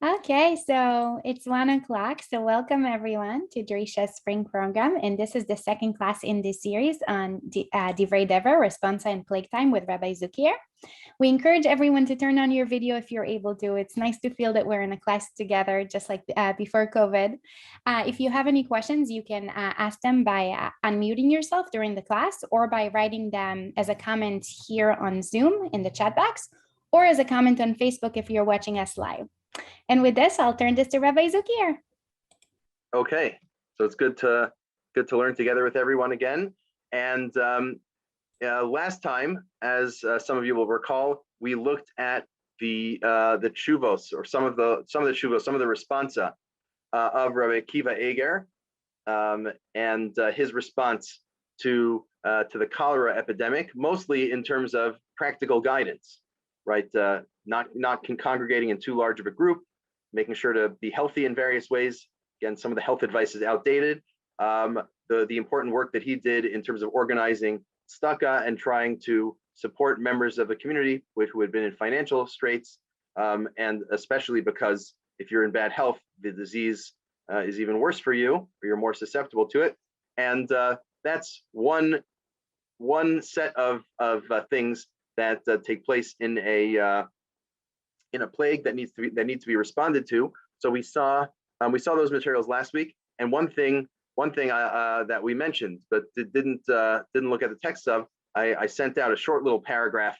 Okay, so it's 1 o'clock. So welcome everyone to Drisha's spring program. And this is the second class in this series on Divrei Responsa and Plague Time with Rabbi Zuckier. We encourage everyone to turn on your video if you're able to. It's nice to feel that we're in a class together, just like before COVID. If you have any questions, you can ask them by unmuting yourself during the class or by writing them as a comment here on Zoom in the chat box or as a comment on Facebook if you're watching us live. And with this, I'll turn this to Rabbi Zuckier. Okay, so it's good to learn together with everyone again. And last time, as some of you will recall, we looked at the tshuvos, or some of the responsa of Rabbi Akiva Eger and his response to the cholera epidemic, mostly in terms of practical guidance, right? Not congregating in too large of a group, making sure to be healthy in various ways. Again, some of the health advice is outdated. The important work that he did in terms of organizing tzedakah and trying to support members of the community who had been in financial straits, and especially because if you're in bad health, the disease is even worse for you, or you're more susceptible to it. And that's one set of things that take place in a plague that need to be responded to. So we saw those materials last week, and one thing that we mentioned but didn't look at the text of, I sent out a short little paragraph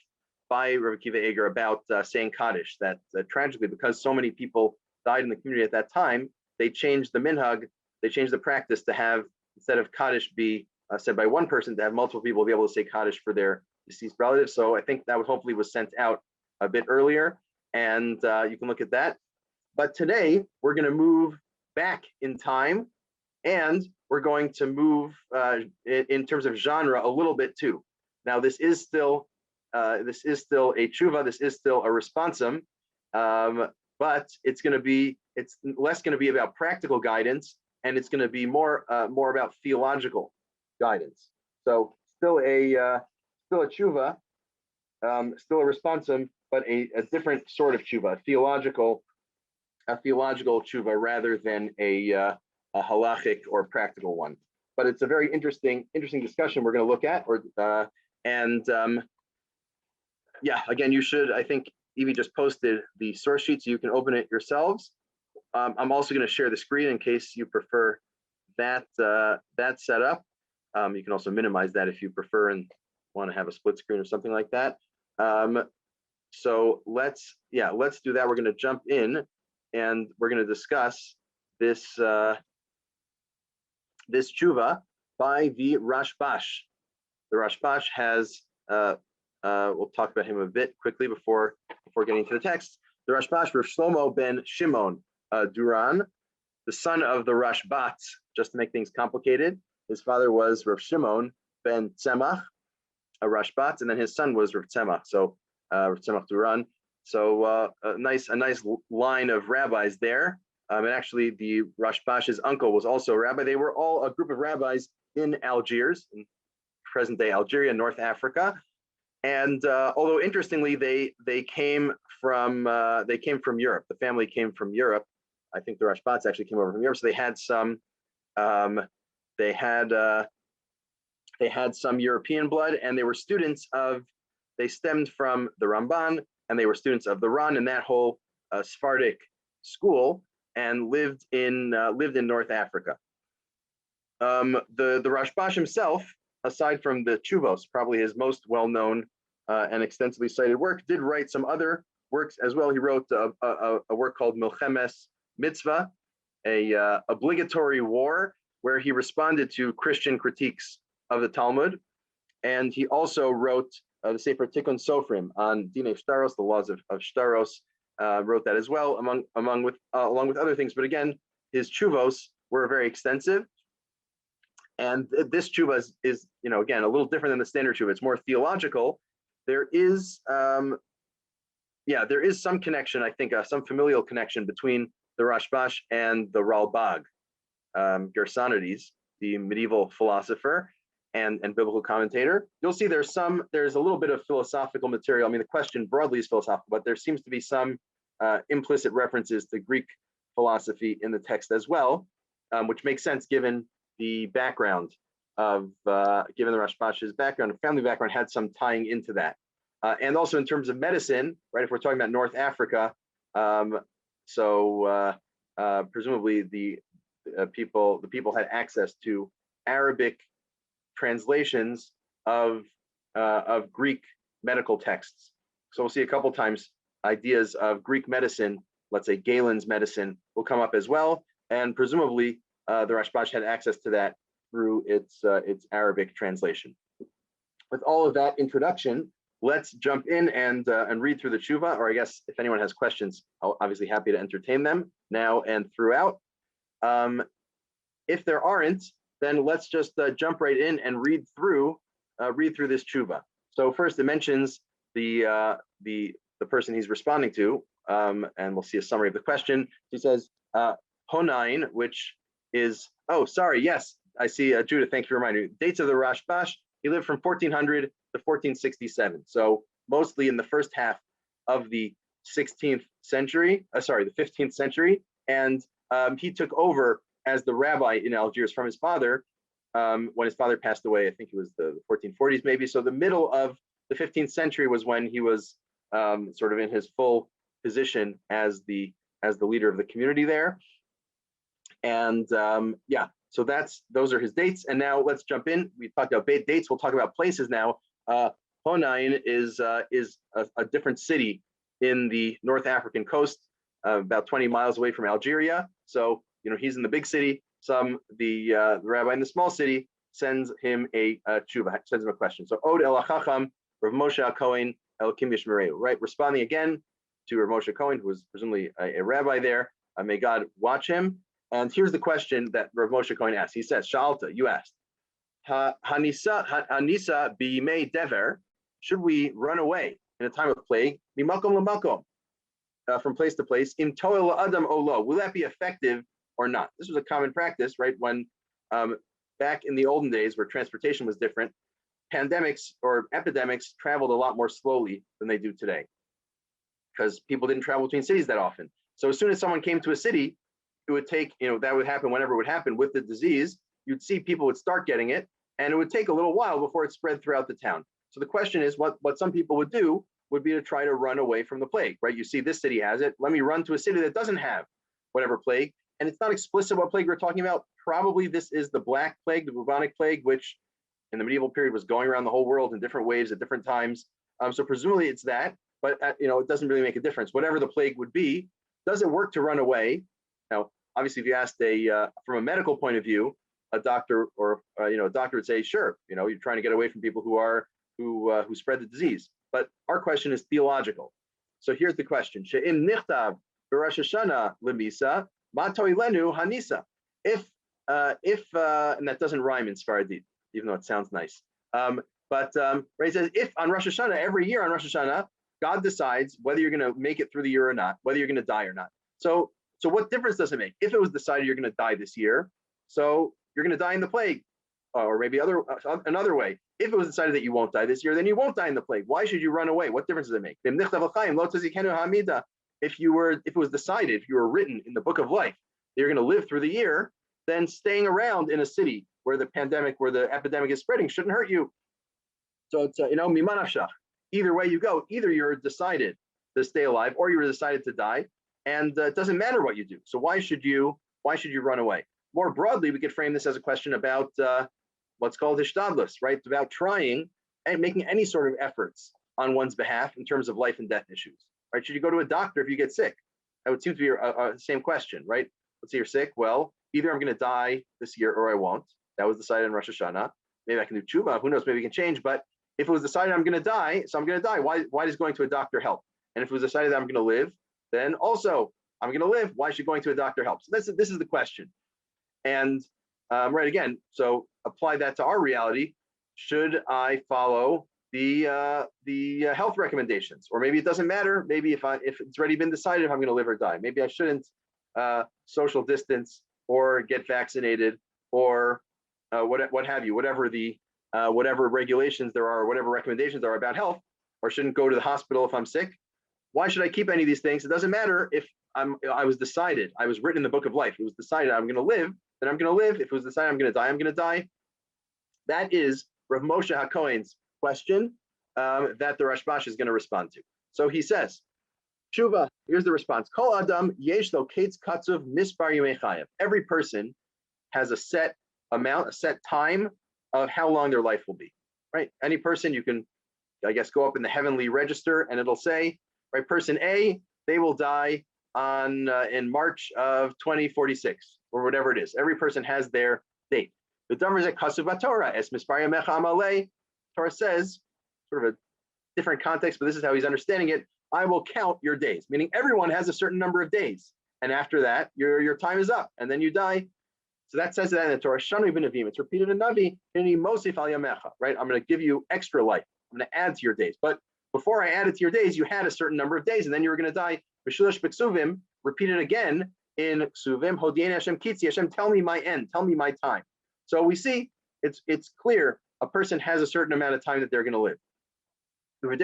by Rabbi Akiva Eger about saying Kaddish, that tragically, because so many people died in the community at that time, they changed the minhag, they changed the practice to have, instead of Kaddish be said by one person, to have multiple people be able to say Kaddish for their deceased relatives. So I think that hopefully was sent out a bit earlier, and you can look at that. But today we're going to move back in time, and we're going to move in terms of genre a little bit too. Now this is still a tshuva, this is still a responsum, but it's less going to be about practical guidance, and it's going to be more about theological guidance. So still a tshuva, still a responsum, but a different sort of tshuva, a theological tshuva rather than a halachic or practical one. But it's a very interesting discussion we're going to look at. Again, you should, I think Evie just posted the source sheet so you can open it yourselves. I'm also going to share the screen in case you prefer that setup. You can also minimize that if you prefer and want to have a split screen or something like that. So let's do that. We're going to jump in and we're going to discuss this tshuva by the Rashbash. The Rashbash has we'll talk about him a bit quickly before getting into the text. The Rashbash, Rav Shlomo ben Shimon Duran, the son of the Rashbats. Just to make things complicated, his father was Rav Shimon ben Tzemach, a Rashbat, and then his son was Rav Tzemach. So Rav Tzemach Duran. So a nice line of rabbis there. And actually, the Rashbash's uncle was also a rabbi. They were all a group of rabbis in Algiers, in present-day Algeria, North Africa. And although interestingly, they came from Europe. The family came from Europe. I think the Rashbats actually came over from Europe. So they had some European blood, and they were students of. They stemmed from the Ramban, and they were students of the Ran and that whole Sephardic school, and lived in North Africa. The Rashbash himself, aside from the Tshuvos, probably his most well-known and extensively cited work, did write some other works as well. He wrote a work called Milchemes Mitzvah, a obligatory war, where he responded to Christian critiques of the Talmud, and he also wrote the Sefer Tikkun Sofrim on Dinei Shtaros, the laws of Shtaros. Wrote that as well, along with other things. But again, his tshuvos were very extensive, and this tshuva is again a little different than the standard tshuva. It's more theological. There is some connection, I think, some familial connection between the Rashbash and the Ralbag, Gersonides, the medieval philosopher and biblical commentator. You'll see there's a little bit of philosophical material. I mean, the question broadly is philosophical, but there seems to be some implicit references to Greek philosophy in the text as well, which makes sense given the background of, given the Rashbash's background, family background had some tying into that. And also in terms of medicine, right, if we're talking about North Africa, presumably the people had access to Arabic translations of Greek medical texts. So we'll see a couple times ideas of Greek medicine, let's say Galen's medicine, will come up as well, and presumably the Rashbash had access to that through its Arabic translation. With all of that introduction, let's jump in and read through the tshuva, or I guess if anyone has questions, I'll obviously happy to entertain them now and throughout. If there aren't, then let's just jump right in and read through this tshuva. So first, it mentions the person he's responding to, and we'll see a summary of the question. He says, Honain, which is, oh, sorry, yes, I see, Judith, thank you for reminding me. Dates of the Rashbash, he lived from 1400 to 1467. So mostly in the first half of the 16th century, the 15th century. And he took over as the rabbi in Algiers from his father when his father passed away. I think it was the 1440s maybe. So the middle of the 15th century was when he was sort of in his full position as the leader of the community there. And yeah, so those are his dates. And now let's jump in. We talked about dates. We'll talk about places now. Honain is a different city in the North African coast, about 20 miles away from Algeria. So he's in the big city. The rabbi in the small city sends him a tshuva, sends him a question. So Od el Hachacham, Rav Moshe Cohen el Kim Yishmereu, right? Responding again to Rav Moshe Cohen, who was presumably a rabbi there. May God watch him. And here's the question that Rav Moshe Cohen asked. He says, Sha'alta, you asked, Hanisa b'yimei dever, should we run away in a time of plague, mimakom lamakom, from place to place, im toel adam olo, will that be effective or not? This was a common practice, right? When back in the olden days where transportation was different, pandemics or epidemics traveled a lot more slowly than they do today because people didn't travel between cities that often. So as soon as someone came to a city, it would take, that would happen whenever it would happen with the disease. You'd see people would start getting it, and it would take a little while before it spread throughout the town. So the question is, what some people would do would be to try to run away from the plague, right? You see this city has it, let me run to a city that doesn't have whatever plague. And it's not explicit what plague we're talking about. Probably this is the Black Plague, the bubonic plague, which in the medieval period was going around the whole world in different waves at different times. So presumably it's that, but it doesn't really make a difference. Whatever the plague would be, does it work to run away? Now, obviously, if you asked from a medical point of view, a doctor or a doctor would say, sure, you're trying to get away from people who spread the disease. But our question is theological. So here's the question: She'im nichtav b'Rosh Hashanah lemisa matoi lenu hanisa. If and that doesn't rhyme in Sfaradi, even though it sounds nice. Right, it says if on Rosh Hashanah, every year on Rosh Hashanah, God decides whether you're going to make it through the year or not, whether you're going to die or not. So what difference does it make? If it was decided you're going to die this year, so you're going to die in the plague, or maybe another way. If it was decided that you won't die this year, then you won't die in the plague. Why should you run away? What difference does it make? If it was decided, if you were written in the book of life, that you're going to live through the year, then staying around in a city where the epidemic is spreading shouldn't hurt you. So it's mimanafshach. Either way you go, either you're decided to stay alive or you're decided to die. And it doesn't matter what you do. So why should you run away? More broadly, we could frame this as a question about what's called hishtadlus, right? About trying and making any sort of efforts on one's behalf in terms of life and death issues, right? Should you go to a doctor if you get sick? That would seem to be a same question, right? Let's say you're sick. Well, either I'm going to die this year or I won't. That was decided in Rosh Hashanah. Maybe I can do tshuva. Who knows? Maybe we can change. But if it was decided I'm going to die, so I'm going to die. Why does going to a doctor help? And if it was decided that I'm going to live, then also I'm going to live. Why should going to a doctor help? So this is the question. And right, again, so apply that to our reality. Should I follow the health recommendations? Or maybe it doesn't matter. Maybe if it's already been decided if I'm going to live or die, maybe I shouldn't social distance or get vaccinated or what have you, whatever regulations there are, or whatever recommendations there are about health, or shouldn't go to the hospital if I'm sick. why should I keep any of these things? It doesn't matter if I was decided, I was written in the book of life. It was decided I'm going to live, then I'm going to live. If it was decided I'm going to die, I'm going to die. That is Rav Moshe HaKohen's question that the Rashbash is going to respond to. So he says, Shuva, here's the response. Kol Adam yesh lo kates katzuv mispar yemei chayav. Every person has a set amount, a set time of how long their life will be, right? Any person, you can, I guess, go up in the heavenly register and it'll say, right, person A, they will die on in March of 2046 or whatever it is. Every person has their date. The Torah says, sort of a different context, but this is how he's understanding it. I will count your days, meaning everyone has a certain number of days. And after that, your time is up and then you die. So that says that in the Torah. It's repeated in Navi, right? I'm going to give you extra life. I'm going to add to your days. But before I added to your days, you had a certain number of days and then you were going to die. Repeated again in Ksuvim, Hodien Hashem Kitzi, Hashem, tell me my end, tell me my time. So we see it's clear a person has a certain amount of time that they're going to live. And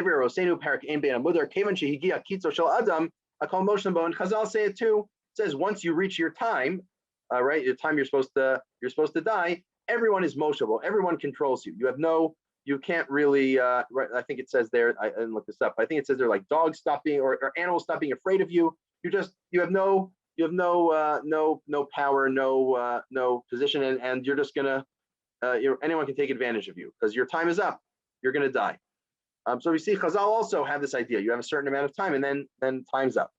Chazal say it too. It says once you reach your time, right, your time you're supposed to die. Everyone is moshable. Everyone controls you. You can't really. Right, I think it says there. I didn't look this up. I think it says there like dogs stop being or animals stop being afraid of you. You have no power, no position, and you're just gonna. Anyone can take advantage of you because your time is up. You're gonna die. So we see Chazal also have this idea. You have a certain amount of time, and then time's up.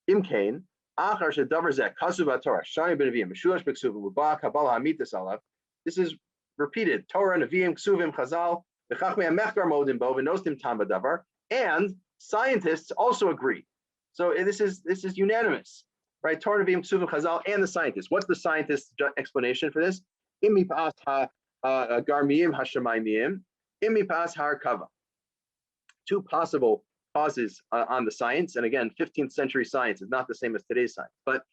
Imkain, achar shedavar zeh kasuv haTorah shani b'neviim meshulash b'ksuvim u'ba kabbalah hamitas alav. This is repeated. Torah, Nevi'im, Ksuvim, Chazal, v'chachmei hamechgar modim bo v'nostim tam b'davar, and scientists also agree. So this is unanimous, right? Torah, Nevi'im, Ksuvim, Chazal, and the scientists. What's the scientist's explanation for this? Imi pas ha-garmiyim ha-shemayimiyim, imi pas ha-arkava. Two possible causes on the science, and again, 15th century science is not the same as today's science, but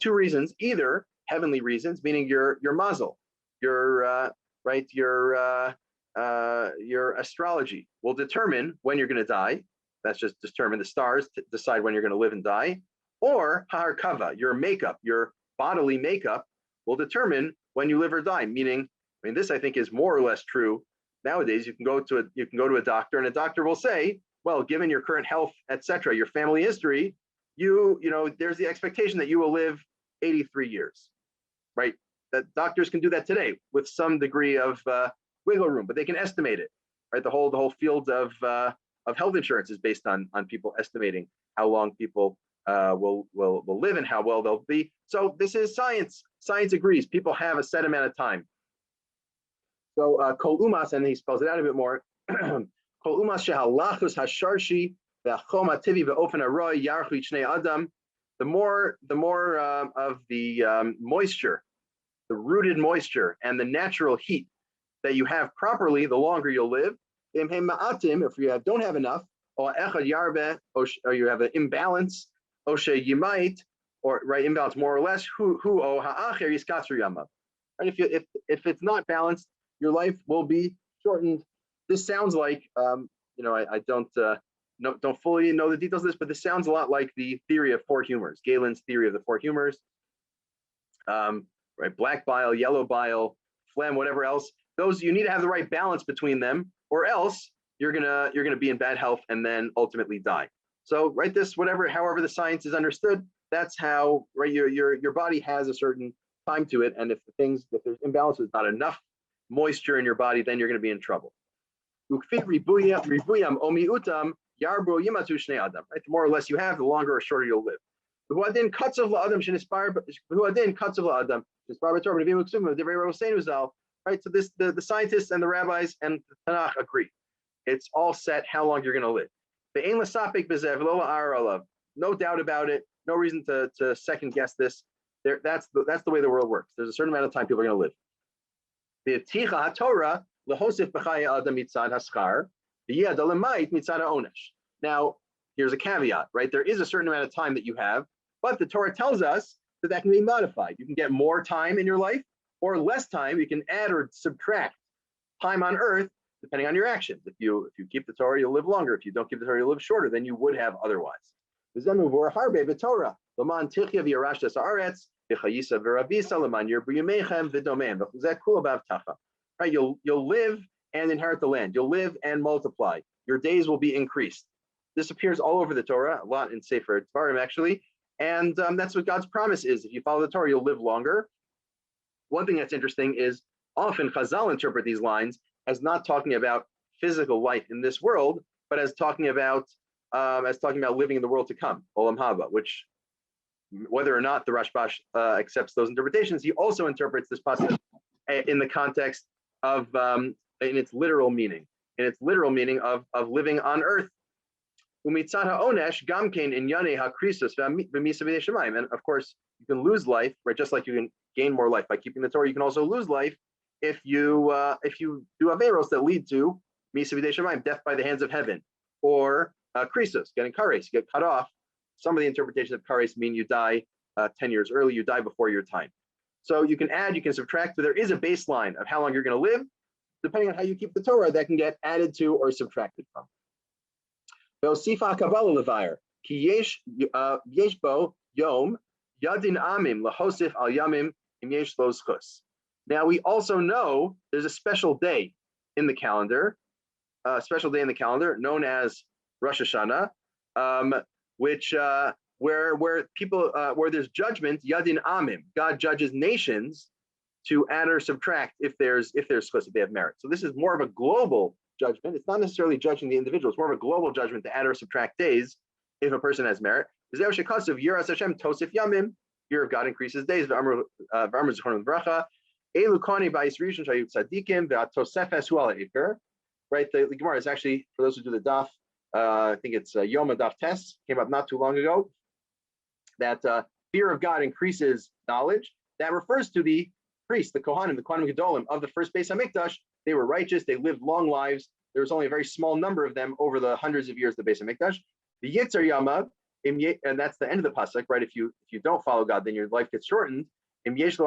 two reasons: either heavenly reasons, meaning your mazel, your astrology will determine when you're going to die. That's just determine the stars to decide when you're going to live and die. Or harkava, your makeup, your bodily makeup will determine when you live or die. Meaning, this I think is more or less true nowadays. You can go to a doctor, and a doctor will say, well, given your current health, etc., your family history, there's the expectation that you will live 83 years, right? That doctors can do that today with some degree of wiggle room, but they can estimate it, right? The whole field of health insurance is based on people estimating how long people will live and how well they'll be. So this is science. Science agrees. People have a set amount of time. So kol umas, and he spells it out a bit more. Kol umas shehalachus hasharshi ve'achom hativi ve'ofen haroy yarchu ichnei adam. The more of the moisture, the rooted moisture and the natural heat that you have properly, the longer you'll live. If you don't have enough, or you have an imbalance, or right, imbalance more or less, right? If it's not balanced, your life will be shortened. This sounds like I don't fully know the details of this, but this sounds a lot like the theory of four humors, Galen's theory of the four humors. Right, black bile, yellow bile, phlegm, whatever else. Those, you need to have the right balance between them, or else you're gonna be in bad health and then ultimately die. So, right, however the science is understood, that's how, right, your body has a certain time to it, and if there's imbalances, not enough moisture in your body, then you're going to be in trouble. Right, the more or less you have, the longer or shorter you'll live. Right, so the scientists and the rabbis and the Tanakh agree. It's all set how long you're going to live. No doubt about it. No reason to second guess this. That's the way the world works. There's a certain amount of time people are going to live. Now, here's a caveat, right? There is a certain amount of time that you have, but the Torah tells us that can be modified. You can get more time in your life or less time. You can add or subtract time on earth depending on your actions. If you keep the Torah, you'll live longer. If you don't keep the Torah, you'll live shorter than you would have otherwise. Right, you'll live and inherit the land. You'll live and multiply. Your days will be increased. This appears all over the Torah, a lot in Sefer Dvarim actually, and that's what God's promise is. If you follow the Torah, you'll live longer. One thing that's interesting is often Chazal interpret these lines as not talking about physical life in this world, but as talking about living in the world to come, Olam Haba, which, whether or not the Rashbash accepts those interpretations, he also interprets this passage in the context of, in its literal meaning, of living on earth. And of course, you can lose life, right? Just like you can gain more life by keeping the Torah, you can also lose life if you do averos that lead to misa b'dei shamayim, death by the hands of heaven, or krisos, getting kares, you get cut off. Some of the interpretations of kares mean you die 10 years early, you die before your time. So you can add, you can subtract, but there is a baseline of how long you're going to live. Depending on how you keep the Torah, that can get added to or subtracted from. Ve'osifa kabbalah levayer ki yesh bo yom yadin amim lahosif al yamim im yesh lo zchus. Now we also know there's a special day in the calendar, known as Rosh Hashanah, which where people where there's judgment, yadin amim. God judges nations to add or subtract if there's zchus, if they have merit. So this is more of a global judgment. It's not necessarily judging the individual. It's more of a global judgment to add or subtract days if a person has merit. Fear of God increases days. Right, the Gemara is actually, for those who do the daf, I think it's Yom Daf Test, came up not too long ago, that fear of God increases knowledge. That refers to the priests, the Kohanim Gedolim of the first Beis HaMikdash. They were righteous, they lived long lives. There was only a very small number of them over the hundreds of years of the Beis HaMikdash. The Yitzer Yama, and that's the end of the pasuk, right? If you don't follow God, then your life gets shortened. And God, this is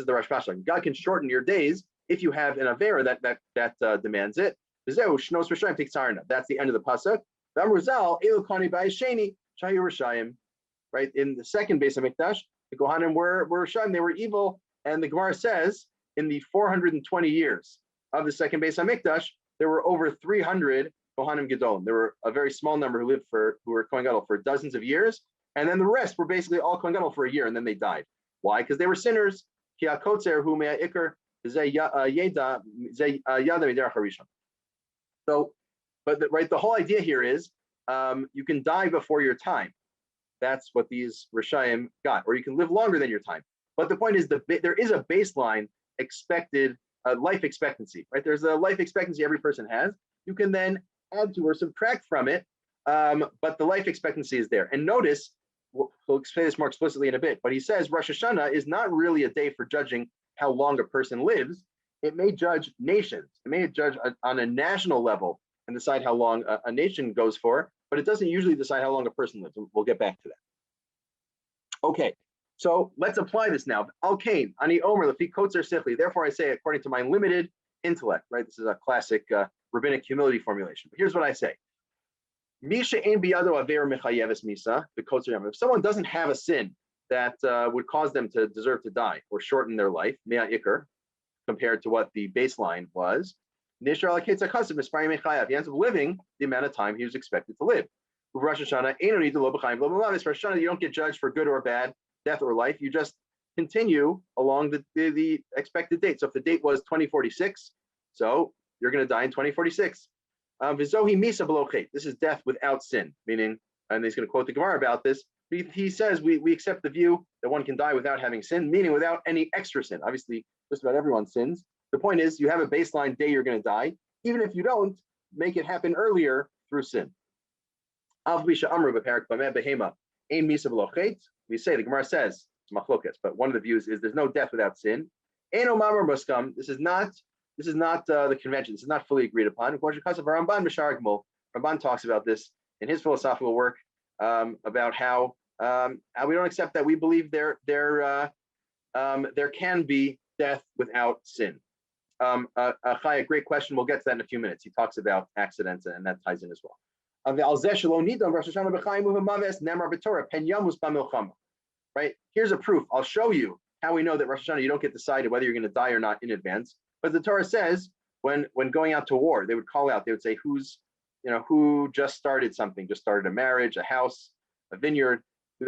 the Rashbash. God can shorten your days if you have an avera that demands it. That's the end of the pasuk. Right, in the second Beis HaMikdash, the Kohanim were Rishayim, they were evil, and the Gemara says in the 420 years of the second Beis HaMikdash, there were over 300 Kohanim Gedolim. There were a very small number who were Kohen Gadol for dozens of years, and then the rest were basically all Kohen Gadol for a year, and then they died. Why? Because they were sinners. So, but the whole idea here is you can die before your time. That's what these Rishayim got, or you can live longer than your time. But the point is, there is a baseline expected life expectancy, right? There's a life expectancy every person has. You can then add to or subtract from it, but the life expectancy is there. And notice, we'll explain this more explicitly in a bit, but he says Rosh Hashanah is not really a day for judging how long a person lives. It may judge nations. It may judge on a national level and decide how long a nation goes for, but it doesn't usually decide how long a person lives. We'll get back to that. Okay, so let's apply this now. Al-Kain, ani omer lefi kotzer sichli. Therefore I say, according to my limited intellect, right? This is a classic rabbinic humility formulation. But here's what I say. If someone doesn't have a sin that would cause them to deserve to die or shorten their life, mea ikr, compared to what the baseline was, he ends up living the amount of time he was expected to live. Rosh Hashanah, you don't get judged for good or bad, death or life. You just continue along the expected date. So if the date was 2046, so you're going to die in 2046. This is death without sin, meaning, and he's going to quote the Gemara about this. He says we accept the view that one can die without having sin, meaning without any extra sin. Obviously, just about everyone sins. The point is, you have a baseline day you're going to die. Even if you don't, make it happen earlier through sin. We say, the Gemara says, it's machlokas, but one of the views is there's no death without sin. This is not the convention. This is not fully agreed upon. Ramban talks about this in his philosophical work about how we don't accept that. We believe there can be death without sin? Chaya, great question. We'll get to that in a few minutes. He talks about accidents, and that ties in as well. Right? Here's a proof. I'll show you how we know that Rosh Hashanah, you don't get decided whether you're going to die or not in advance. But the Torah says when going out to war, they would call out, they would say, who just started something, just started a marriage, a house, a vineyard,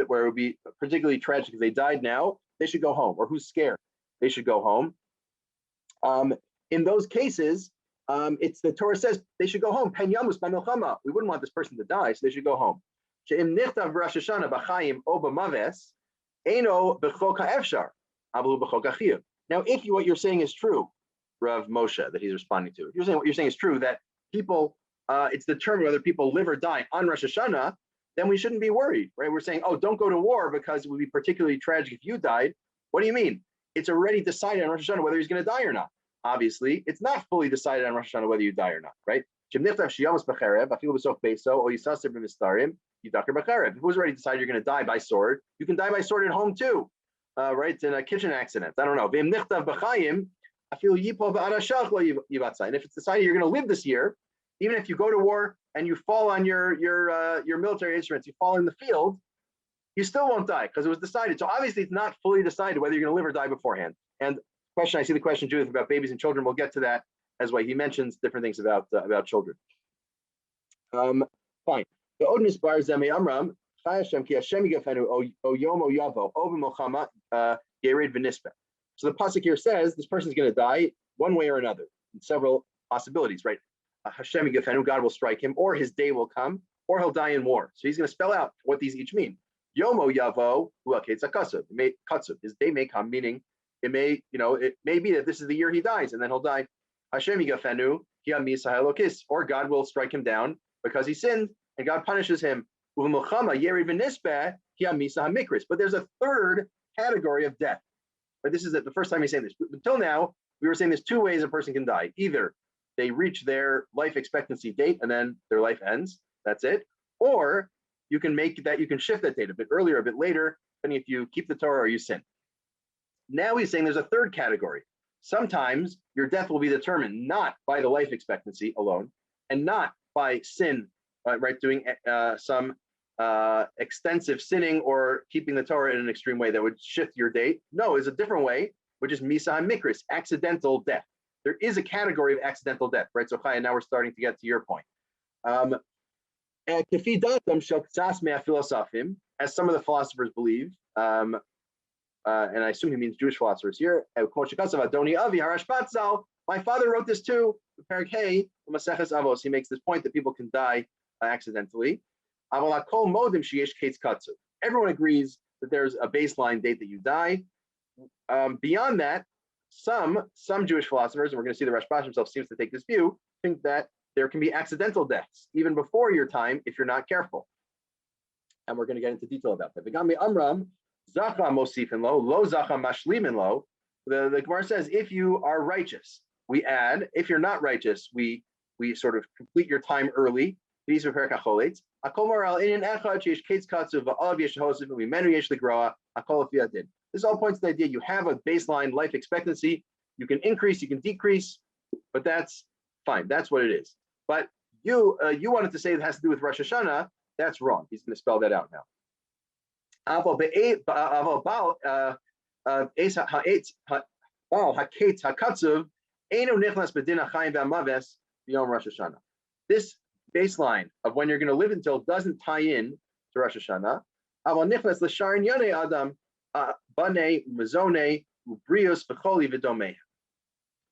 where it would be particularly tragic if they died now, they should go home. Or who's scared, they should go home. In those cases, it's the Torah says they should go home. Pen yamus b'milchama. We wouldn't want this person to die, so they should go home. She'im nichtav Rosh Hashanah b'chayim o b'maves, eino b'chok ha'efshar, avlu b'chok ha'chiyuv. Now, if what you're saying is true, Rav Moshe, that he's responding to, if you're saying what you're saying is true, that people, it's determined whether people live or die on Rosh Hashanah, then we shouldn't be worried, right? We're saying, oh, don't go to war because it would be particularly tragic if you died. What do you mean? It's already decided on Rosh Hashanah whether he's going to die or not. Obviously, it's not fully decided on Rosh Hashanah whether you die or not, right? If it was already decided you're going to die by sword, you can die by sword at home too, right? In a kitchen accident. I don't know. And if it's decided you're going to live this year, even if you go to war and you fall on your military instruments, you fall in the field, you still won't die because it was decided. So obviously, it's not fully decided whether you're going to live or die beforehand. And I see the question, Judith, about babies and children. We'll get to that as well. He mentions different things about children. Fine. The Odinus bar zeme amram chayashem ki Hashem yigafenu o yomo yavo o b'milchama yered v'nispe. So the pasuk here says this person is going to die one way or another, in several possibilities, right? Hashem yigafenu, God will strike him, or his day will come, or he'll die in war. So he's going to spell out what these each mean. Yomo yavo huaketz hakatsuv. His day may come, meaning it may be that this is the year he dies, and then he'll die. Hashem yigafenu hi misa halokis, or God will strike him down because he sinned, and God punishes him. But there's a third category of death. But this is the first time he's saying this. Until now, we were saying there's two ways a person can die. Either they reach their life expectancy date and then their life ends. That's it. Or you can shift that date a bit earlier, a bit later, depending if you keep the Torah or you sin. Now he's saying there's a third category. Sometimes your death will be determined not by the life expectancy alone, and not by sin, right? Doing some extensive sinning or keeping the Torah in an extreme way that would shift your date. No, it's a different way, which is misa mikris, accidental death. There is a category of accidental death, right? So Chaya, now we're starting to get to your point. As some of the philosophers believe, and I assume he means Jewish philosophers here. My father wrote this too. He makes this point that people can die accidentally. Everyone agrees that there's a baseline date that you die. Beyond that, some Jewish philosophers, and we're going to see the Rashbash himself seems to take this view, think that there can be accidental deaths even before your time if you're not careful. And we're going to get into detail about that. The Gemara says, if you are righteous, we add. If you're not righteous, we sort of complete your time early. This all points to the idea you have a baseline life expectancy. You can increase, you can decrease, but that's fine. That's what it is. But you wanted to say it has to do with Rosh Hashanah. That's wrong. He's going to spell that out now. This baseline of when you're going to live until doesn't tie in to Rosh Hashanah.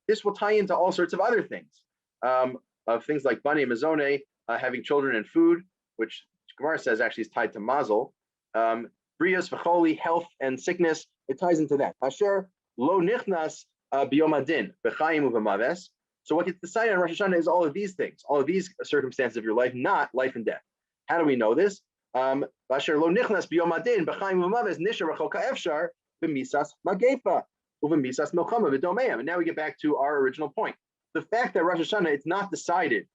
This will tie into all sorts of other things, of things like bane mizone, having children and food, which Gemara says actually is tied to mazel. Brios v'choli, health and sickness, it ties into that. Asher lo nichnas biyom adin b'chayim u'b'maves. So what gets decided on Rosh Hashanah is all of these things, all of these circumstances of your life, not life and death. How do we know this? Asher lo nichnas biyom adin b'chayim u'b'maves nisha rachol ka'efshar b'misas magefa u'b'misas milchama v'domeim. And now we get back to our original point. The fact that Rosh Hashanah, it's not decided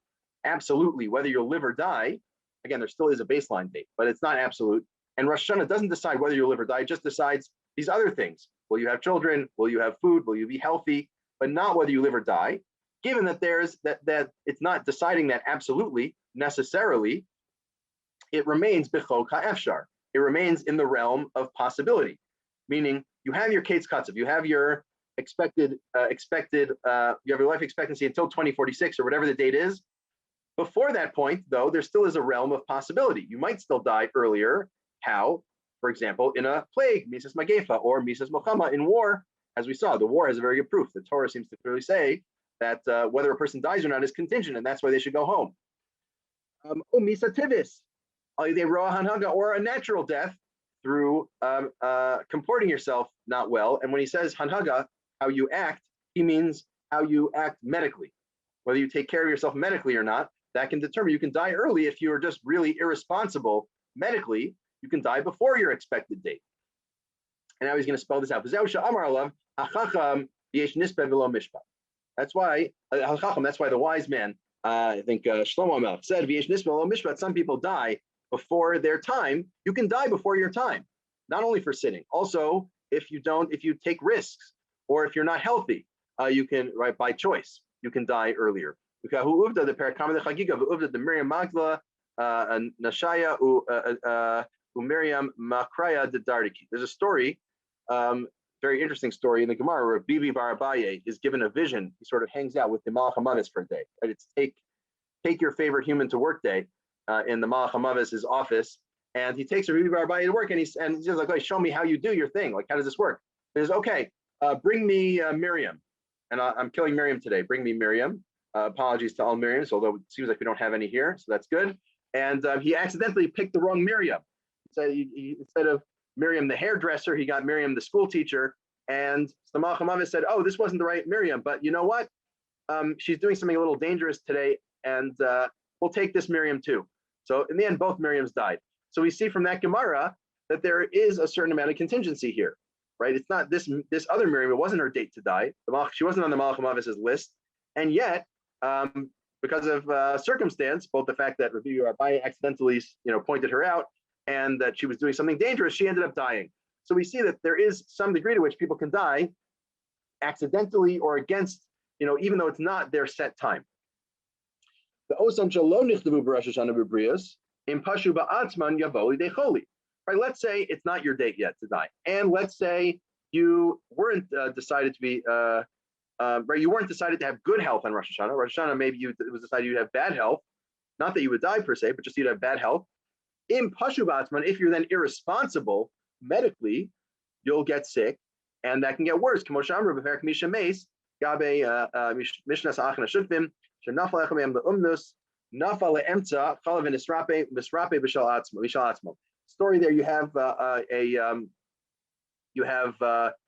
absolutely whether you'll live or die. Again, there still is a baseline date, but it's not absolute. And Rosh Hashanah doesn't decide whether you'll live or die, it just decides these other things. will you have children, will you have food, will you be healthy, but not whether you live or die. Given that that it's not deciding that absolutely, necessarily, it remains b'chok ha'efshar. It remains in the realm of possibility, meaning you have your Kate's Katzav, you have your you have your life expectancy until 2046 or whatever the date is. Before that point, though, there still is a realm of possibility. You might still die earlier. How? For example, in a plague, Mises Magefa, or Mises Mochama in war. As we saw, the war has a very good proof. The Torah seems to clearly say that whether a person dies or not is contingent, and that's why they should go home. Misa Tivis, or a natural death through comporting yourself not well. And when he says Hanhaga, how you act, he means how you act medically. Whether you take care of yourself medically or not, that can determine. You can die early if you are just really irresponsible medically. You can die before your expected date. And now he's going to spell this out. That's why the wise man, I think Shlomo Melech said, some people die before their time. You can die before your time, not only for sinning. Also, if you take risks, or if you're not healthy, you can, right, by choice, you can die earlier. The Miriam Magdala, Nashaya, Miriam Makraya de Dardiki. There's a story, very interesting story in the Gemara, where Bibi Bar Abaye is given a vision. He sort of hangs out with the Malach HaMavis for a day. Right? It's take your favorite human to work day in the Malach HaMavis' office, and he takes Bibi Bar Abaye to work, and he's just like, "Hey, show me how you do your thing. Like, how does this work?" He says, "Okay, bring me Miriam, and I'm killing Miriam today. Bring me Miriam." Apologies to all Miriams, although it seems like we don't have any here, so that's good. And he accidentally picked the wrong Miriam. So he instead of Miriam the hairdresser, he got Miriam the school teacher. And the Malach HaMavis said, "Oh, this wasn't the right Miriam, but you know what? She's doing something a little dangerous today, and we'll take this Miriam too." So in the end, both Miriams died. So we see from that Gemara that there is a certain amount of contingency here, right? It's not this other Miriam. It wasn't her date to die. She wasn't on the Malach HaMavis' list, and yet, because of circumstance, both the fact that Rabbi Abaye accidentally, pointed her out, and that she was doing something dangerous, she ended up dying. So we see that there is some degree to which people can die accidentally or against, even though it's not their set time. The osam shalom nichtavu b'Rosh Hashanah b'Brios impashu ba'atzman yavo lidei choli. Right? Let's say it's not your date yet to die, and let's say you weren't decided to be. Right, you weren't decided to have good health on Rosh Hashanah. Rosh Hashanah, maybe it was decided you'd have bad health, not that you would die per se, but just you'd have bad health. In Pashu B'atzman, if you're then irresponsible medically, you'll get sick, and that can get worse. K'moshe Amru b'Perek Misha Meis Gabe Mishnas Achna Shutbim Shenafal Echamem LeUmnus Nafal LeEmtza Chalav Nisrape Misrape B'Shal Atzmo. Story there, you have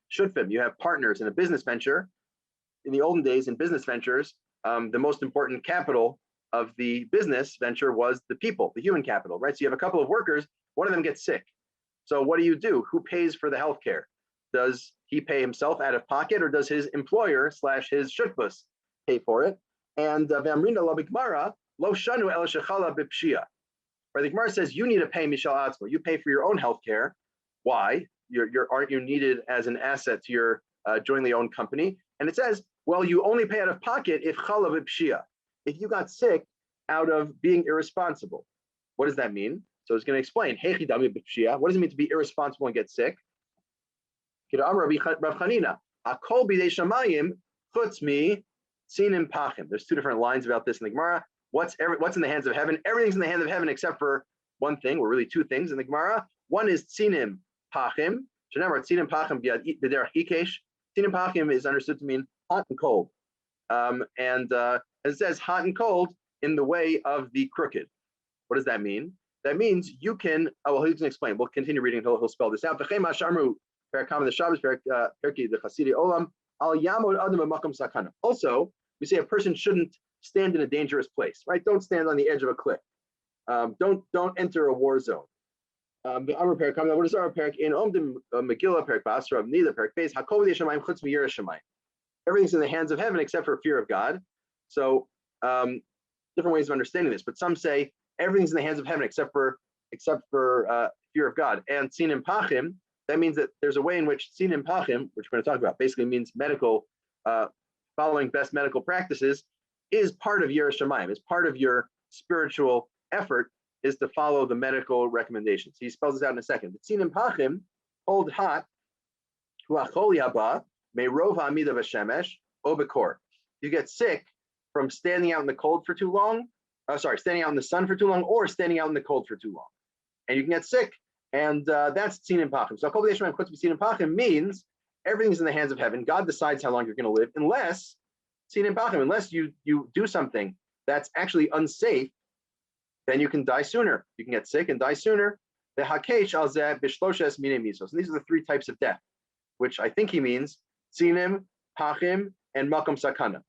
Shutbim, you have partners in a business venture. In the olden days, in business ventures, the most important capital of the business venture was the people, the human capital, right? So you have a couple of workers, one of them gets sick. So what do? Who pays for the healthcare? Does he pay himself out of pocket, or does his employer / his shutbus pay for it? And V'amrina lo b'Gemara lo shanu el shechala b'pshia. Right, the Gemara says you need to pay Mishal Atzmo. You pay for your own healthcare. Why? Aren't you needed as an asset to your jointly owned company? And it says, well, you only pay out of pocket if chalav b'pshia. If you got sick out of being irresponsible. What does that mean? So it's going to explain. What does it mean to be irresponsible and get sick? There's two different lines about this in the Gemara. What's in the hands of heaven? Everything's in the hands of heaven except for one thing, or really two things in the Gemara. One is tzinim pachim. Tzinim pachim b'derech ikesh. Tzinim pachim is understood to mean hot and cold. And it says hot and cold in the way of the crooked. What does that mean? That means you can, well, he's going to explain. We'll continue reading until he'll spell this out. Also, we say a person shouldn't stand in a dangerous place, right? Don't stand on the edge of a cliff. Don't enter a war zone. What is our parak? In Omdim Megillah, parak Basra of Nida, parak Beis, Hakol Yeshamayim Chutz Miyira Shamayim. Everything's in the hands of heaven except for fear of God. So different ways of understanding this, but some say everything's in the hands of heaven except for fear of God. And Tzinim Pachim, that means that there's a way in which sinim pachim, which we're going to talk about, basically means medical, following best medical practices, is part of Yiras Shamayim, is part of your spiritual effort, is to follow the medical recommendations. He spells this out in a second. Sinim pachim hold hot, huachol yaba, meirov ha'amida v'shemesh, obekor. You get sick from standing out in the cold for too long, standing out in the sun for too long, or standing out in the cold for too long. And you can get sick, and that's sinim pachim. So kol b'dei Shemayim sinim pachim means everything's in the hands of heaven. God decides how long you're going to live, unless sinim pachim, unless you do something that's actually unsafe, then you can die sooner. You can get sick and die sooner. The hakesh al zeh b'shloshes minei misos. And these are the three types of death, which I think he means sinim, pachim, and makom sakana.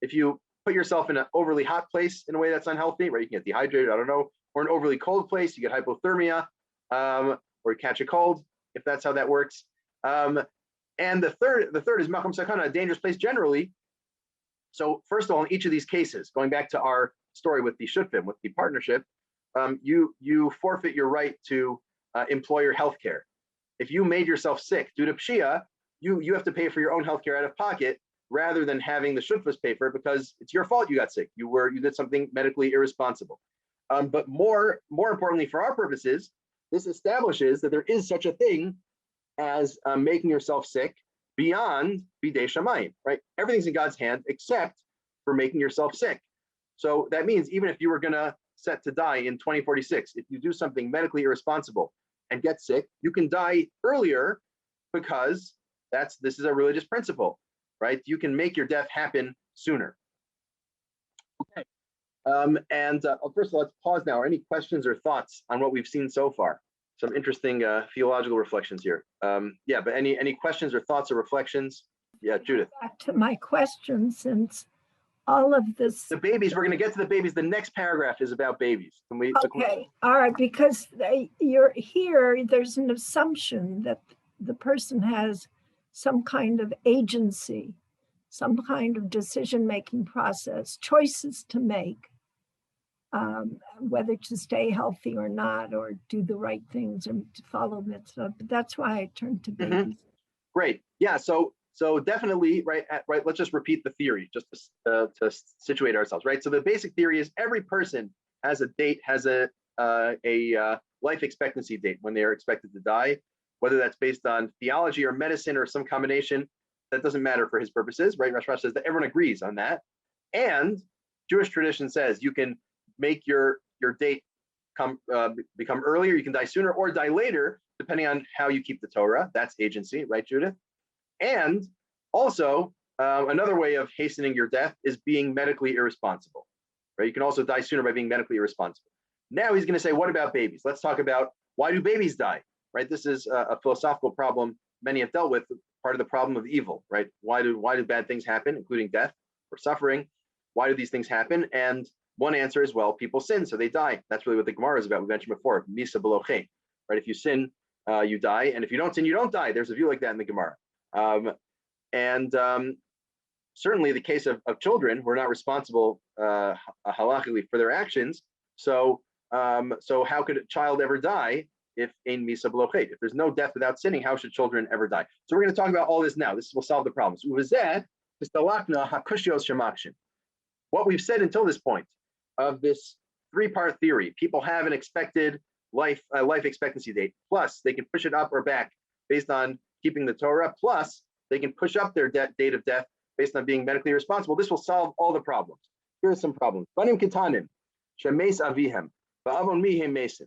If you put yourself in an overly hot place in a way that's unhealthy, right? You can get dehydrated, I don't know, or an overly cold place, you get hypothermia, or you catch a cold, if that's how that works. And the third is makom sakana, a dangerous place generally. So first of all, in each of these cases, going back to our story with the shutfim, with the partnership, you forfeit your right to employer health care. If you made yourself sick due to pshia, you have to pay for your own health care out of pocket, rather than having the shutfas pay for it because it's your fault you got sick. You did something medically irresponsible. But more importantly for our purposes, this establishes that there is such a thing as making yourself sick beyond bidei shamayim, right? Everything's in God's hand except for making yourself sick. So that means even if you were gonna set to die in 2046, if you do something medically irresponsible and get sick, you can die earlier because this is a religious principle, right? You can make your death happen sooner. Okay. First of all, let's pause now. Any questions or thoughts on what we've seen so far? Some interesting theological reflections here. But any questions or thoughts or reflections? Yeah, Judith. Back to my question, since all of this. The babies, we're going to get to the babies. The next paragraph is about babies. Can we? Okay, all right, because you're here, there's an assumption that the person has some kind of agency, some kind of decision-making process, choices to make, whether to stay healthy or not, or do the right things and to follow mitzvah. But that's why I turned to babies. Mm-hmm. Great. Yeah. So definitely, right. Let's just repeat the theory, just to situate ourselves, right? So the basic theory is every person has a date, has a life expectancy date when they are expected to die, whether that's based on theology or medicine or some combination. That doesn't matter for his purposes, right? Rashbash says that everyone agrees on that, and Jewish tradition says you can make your date become earlier. You can die sooner or die later, depending on how you keep the Torah. That's agency, right, Judith? And also, another way of hastening your death is being medically irresponsible, right? You can also die sooner by being medically irresponsible. Now he's going to say, what about babies? Let's talk about why do babies die, right? This is a philosophical problem many have dealt with, part of the problem of evil, right? Why do bad things happen, including death or suffering? Why do these things happen? And one answer is, well, people sin, so they die. That's really what the Gemara is about. We mentioned before, misa beloche, right? If you sin, you die, and if you don't sin, you don't die. There's a view like that in the Gemara. Certainly the case of children who are not responsible halakhically for their actions. So how could a child ever die if in misa beloche? If there's no death without sinning, how should children ever die? So we're going to talk about all this now. This will solve the problems. What we've said until this point of this three-part theory: people have an expected life expectancy date, plus they can push it up or back based on keeping the Torah, plus they can push up their date of death based on being medically responsible. This will solve all the problems. Here are some problems. Banim kitanim, shemes avihem, va'avon mihem mesim.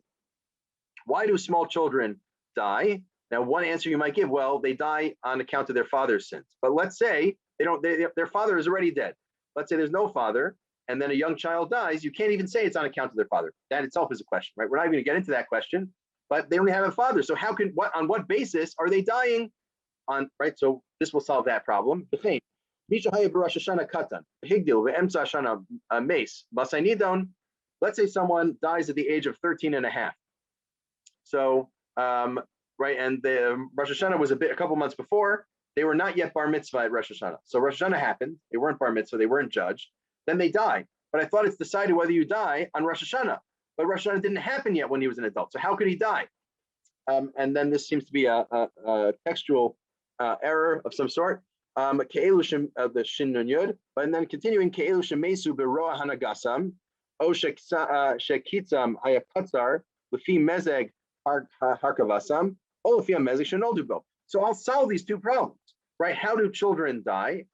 Why do small children die? Now, one answer you might give, well, they die on account of their father's sins. But let's say their father is already dead. Let's say there's no father, and then a young child dies. You can't even say it's on account of their father. That itself is a question, right? We're not even going to get into that question, but they only have a father. So on what basis are they dying on, right? So this will solve that problem. Let's say someone dies at the age of 13 and a half. So, right, and the Rosh Hashanah was a couple months before. They were not yet bar mitzvah at Rosh Hashanah. So Rosh Hashanah happened. They weren't bar mitzvah. They weren't judged. Then they died. But I thought it's decided whether you die on Rosh Hashanah. But Rosh Hashanah didn't happen yet when he was an adult. So how could he die? And then this seems to be a textual error of some sort. The shin nun yud, and then continuing ke'elu shemesu beroa hanagasam, o shekitzam hayakatzar lefi mezeg harkavasam, o lefi mezeg shenoldubo. So I'll solve these two problems, right? How do children die?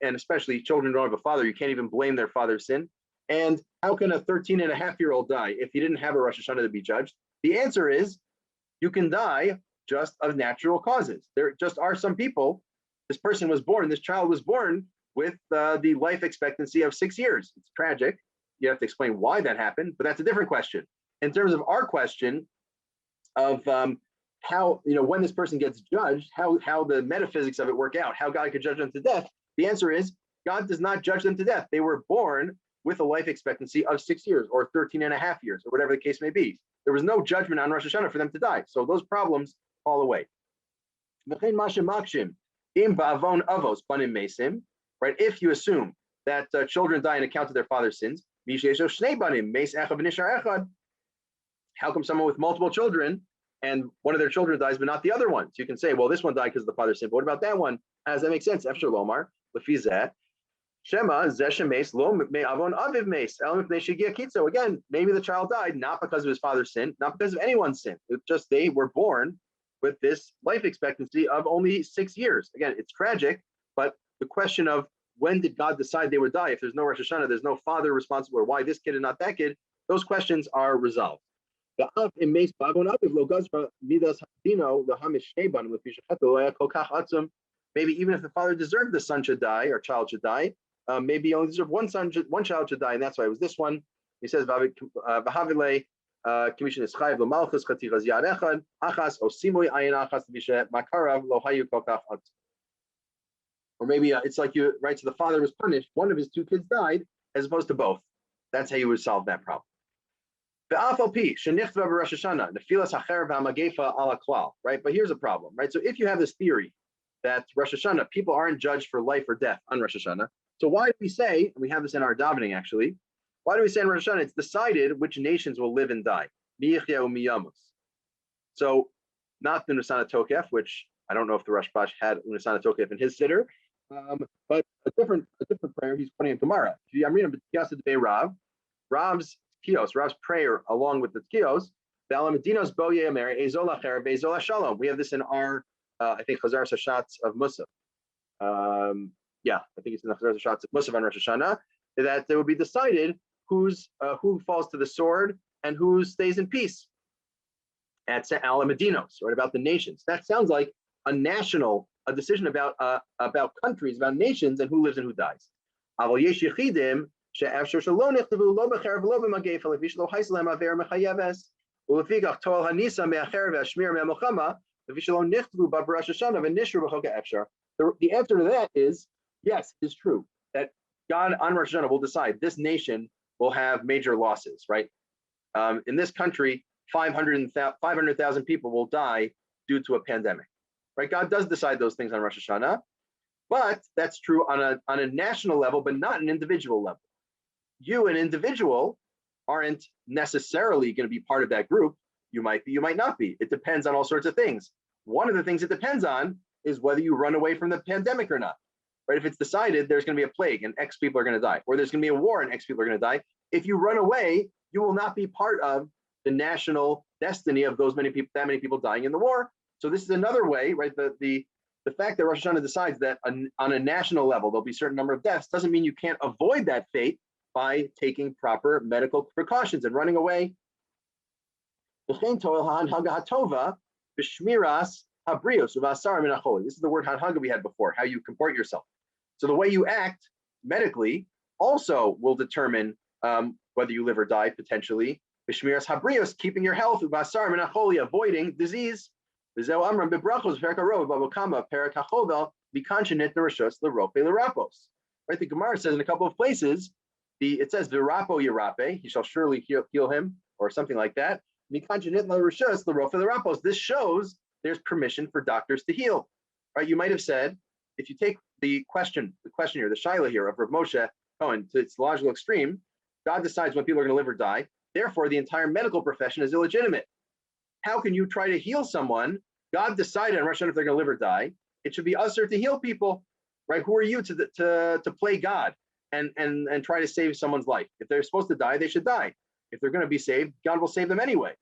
And especially children don't have a father, you can't even blame their father's sin. And how can a 13-and-a-half-year-old die if he didn't have a Rosh Hashanah to be judged? The answer is you can die just of natural causes. There just are some people. This person was born, this child was born with the life expectancy of 6 years. It's tragic. You have to explain why that happened, but that's a different question. In terms of our question of how, when this person gets judged, how the metaphysics of it work out, how God could judge them to death, the answer is God does not judge them to death. They were born with a life expectancy of 6 years or 13-and-a-half years or whatever the case may be. There was no judgment on Rosh Hashanah for them to die. So those problems fall away. Right? If you assume that children die on account of their father's sins, how come someone with multiple children and one of their children dies but not the other one? So you can say, well, this one died because of the father's sin, but what about that one? How does that make sense? So again, maybe the child died not because of his father's sin, not because of anyone's sin. It's just they were born with this life expectancy of only 6 years. Again, it's tragic, but the question of when did God decide they would die? If there's no Rosh Hashanah, there's no father responsible, or why this kid and not that kid, those questions are resolved. Maybe even if the father deserved the son should die or child should die, maybe he only deserved one child should die, and that's why it was this one. He says, or maybe it's like you, right? So the father was punished, one of his two kids died, as opposed to both. That's how you would solve that problem. Right? But here's a problem, right? So if you have this theory that Rosh Hashanah, people aren't judged for life or death on Rosh Hashanah, so why do we say, and we have this in our davening actually, why do we say in Rosh Hashanah it's decided which nations will live and die? So not the Unasana Tokef, which I don't know if the Rashbash had Unasana Tokef in his sitter, but a different prayer he's putting in Gemara. I'm reading Rav's Tkiyos, Rav's prayer along with the Tkiyos. We have this in our, I think, Chazar Sashatz of Musaf. I think it's in the Chazar Sashatz of Musaf on Rosh Hashanah, that it would be decided who falls to the sword and who stays in peace. At Al Medinos, right, about the nations. That sounds like a decision about countries, about nations, and who lives and who dies. The answer to that is yes, it's true that God on Rosh Hashanah will decide this nation will have major losses, right? In this country, 500,000 people will die due to a pandemic, right? God does decide those things on Rosh Hashanah, but that's true on a national level, but not an individual level. You, an individual, aren't necessarily going to be part of that group. You might be, you might not be. It depends on all sorts of things. One of the things it depends on is whether you run away from the pandemic or not, right? If it's decided there's going to be a plague and X people are going to die, or there's going to be a war and X people are going to die, if you run away, you will not be part of the national destiny of that many people dying in the war. So this is another way, right? The fact that Rosh Hashanah decides that on a national level there'll be a certain number of deaths doesn't mean you can't avoid that fate by taking proper medical precautions and running away. This is the word hanhaga we had before, how you comport yourself. So the way you act medically also will determine whether you live or die potentially. B'shmiras habrios, keeping your health, ubasar minacholi, avoiding disease. V'zeu amram bebrachos perkarov babokama perakachovel v'kanchenit nerashos l'rope l'rapos. Right, the Gemara says in a couple of places, it says v'rapo yirape, he shall surely heal him, or something like that. V'kanchenit nerashos l'rope l'rapos. This shows there's permission for doctors to heal. Right, you might have said, if you take the question here, the shaila here of Rav Moshe Cohen to its logical extreme, God decides when people are going to live or die. Therefore, the entire medical profession is illegitimate. how can you try to heal someone? God decided on Rosh Hashanah if they're going to live or die. It should be usher to heal people, right? Who are you to play God and try to save someone's life? If they're supposed to die, they should die. If they're going to be saved, God will save them anyway.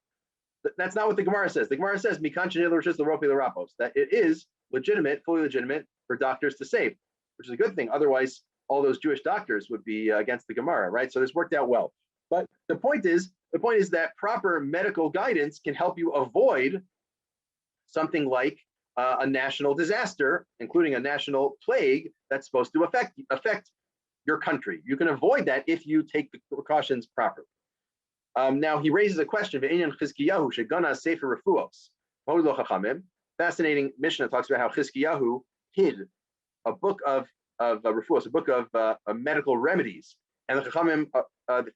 That's not what the Gemara says. The Gemara says, that it is legitimate, fully legitimate for doctors to save, which is a good thing. Otherwise, all those Jewish doctors would be against the Gemara, right? So this worked out well. But the point is that proper medical guidance can help you avoid something like a national disaster, including a national plague that's supposed to affect your country. You can avoid that if you take the precautions properly. Now he raises a question. Fascinating Mishnah talks about how Chizkiyahu hid a book of refuos, a book of medical remedies, and the Chachamim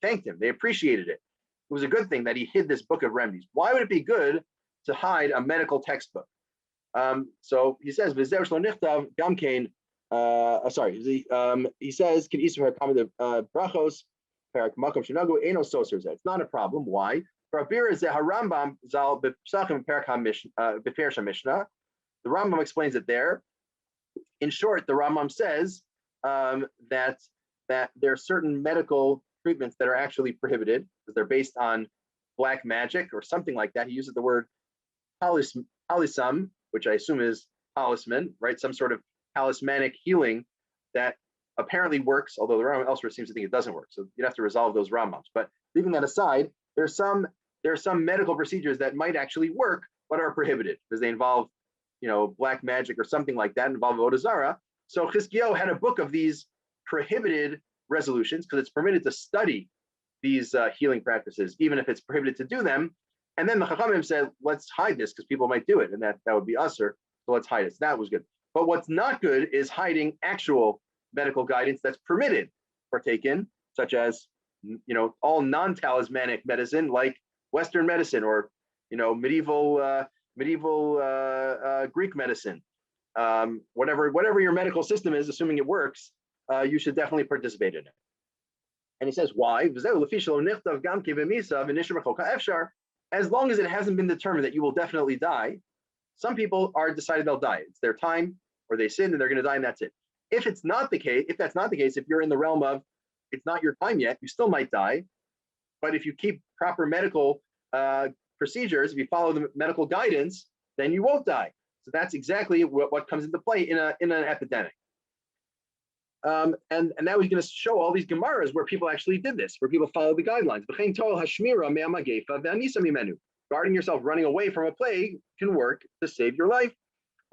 thanked him. They appreciated it. It was a good thing that he hid this book of remedies. Why would it be good to hide a medical textbook? So he says, he says, brachos. It's not a problem. Why? The Rambam explains it there. In short, the Rambam says that there are certain medical treatments that are actually prohibited because they're based on black magic or something like that. He uses the word talism, which I assume is talisman, right? Some sort of talismanic healing that apparently works, although the Rambam elsewhere seems to think it doesn't work. So you'd have to resolve those Rambams. But leaving that aside, there are some medical procedures that might actually work, but are prohibited because they involve, black magic or something like that, involve Avodah Zarah. So Chizkiyahu had a book of these prohibited resolutions because it's permitted to study these healing practices, even if it's prohibited to do them. And then the Chachamim said, let's hide this because people might do it, and that would be usher. So let's hide it. So that was good. But what's not good is hiding actual medical guidance that's permitted, partaken, such as all non-talismanic medicine like Western medicine or medieval Greek medicine. Whatever your medical system is, assuming it works, you should definitely participate in it. And he says, why? As long as it hasn't been determined that you will definitely die, some people are decided they'll die. It's their time, or they sin and they're going to die, and that's it. If that's not the case, if you're in the realm of it's not your time yet, you still might die. But if you keep proper medical procedures, if you follow the medical guidance, then you won't die. So that's exactly what comes into play in an epidemic. And now he's going to show all these Gemaras where people actually did this, where people followed the guidelines. Guarding yourself, running away from a plague can work to save your life.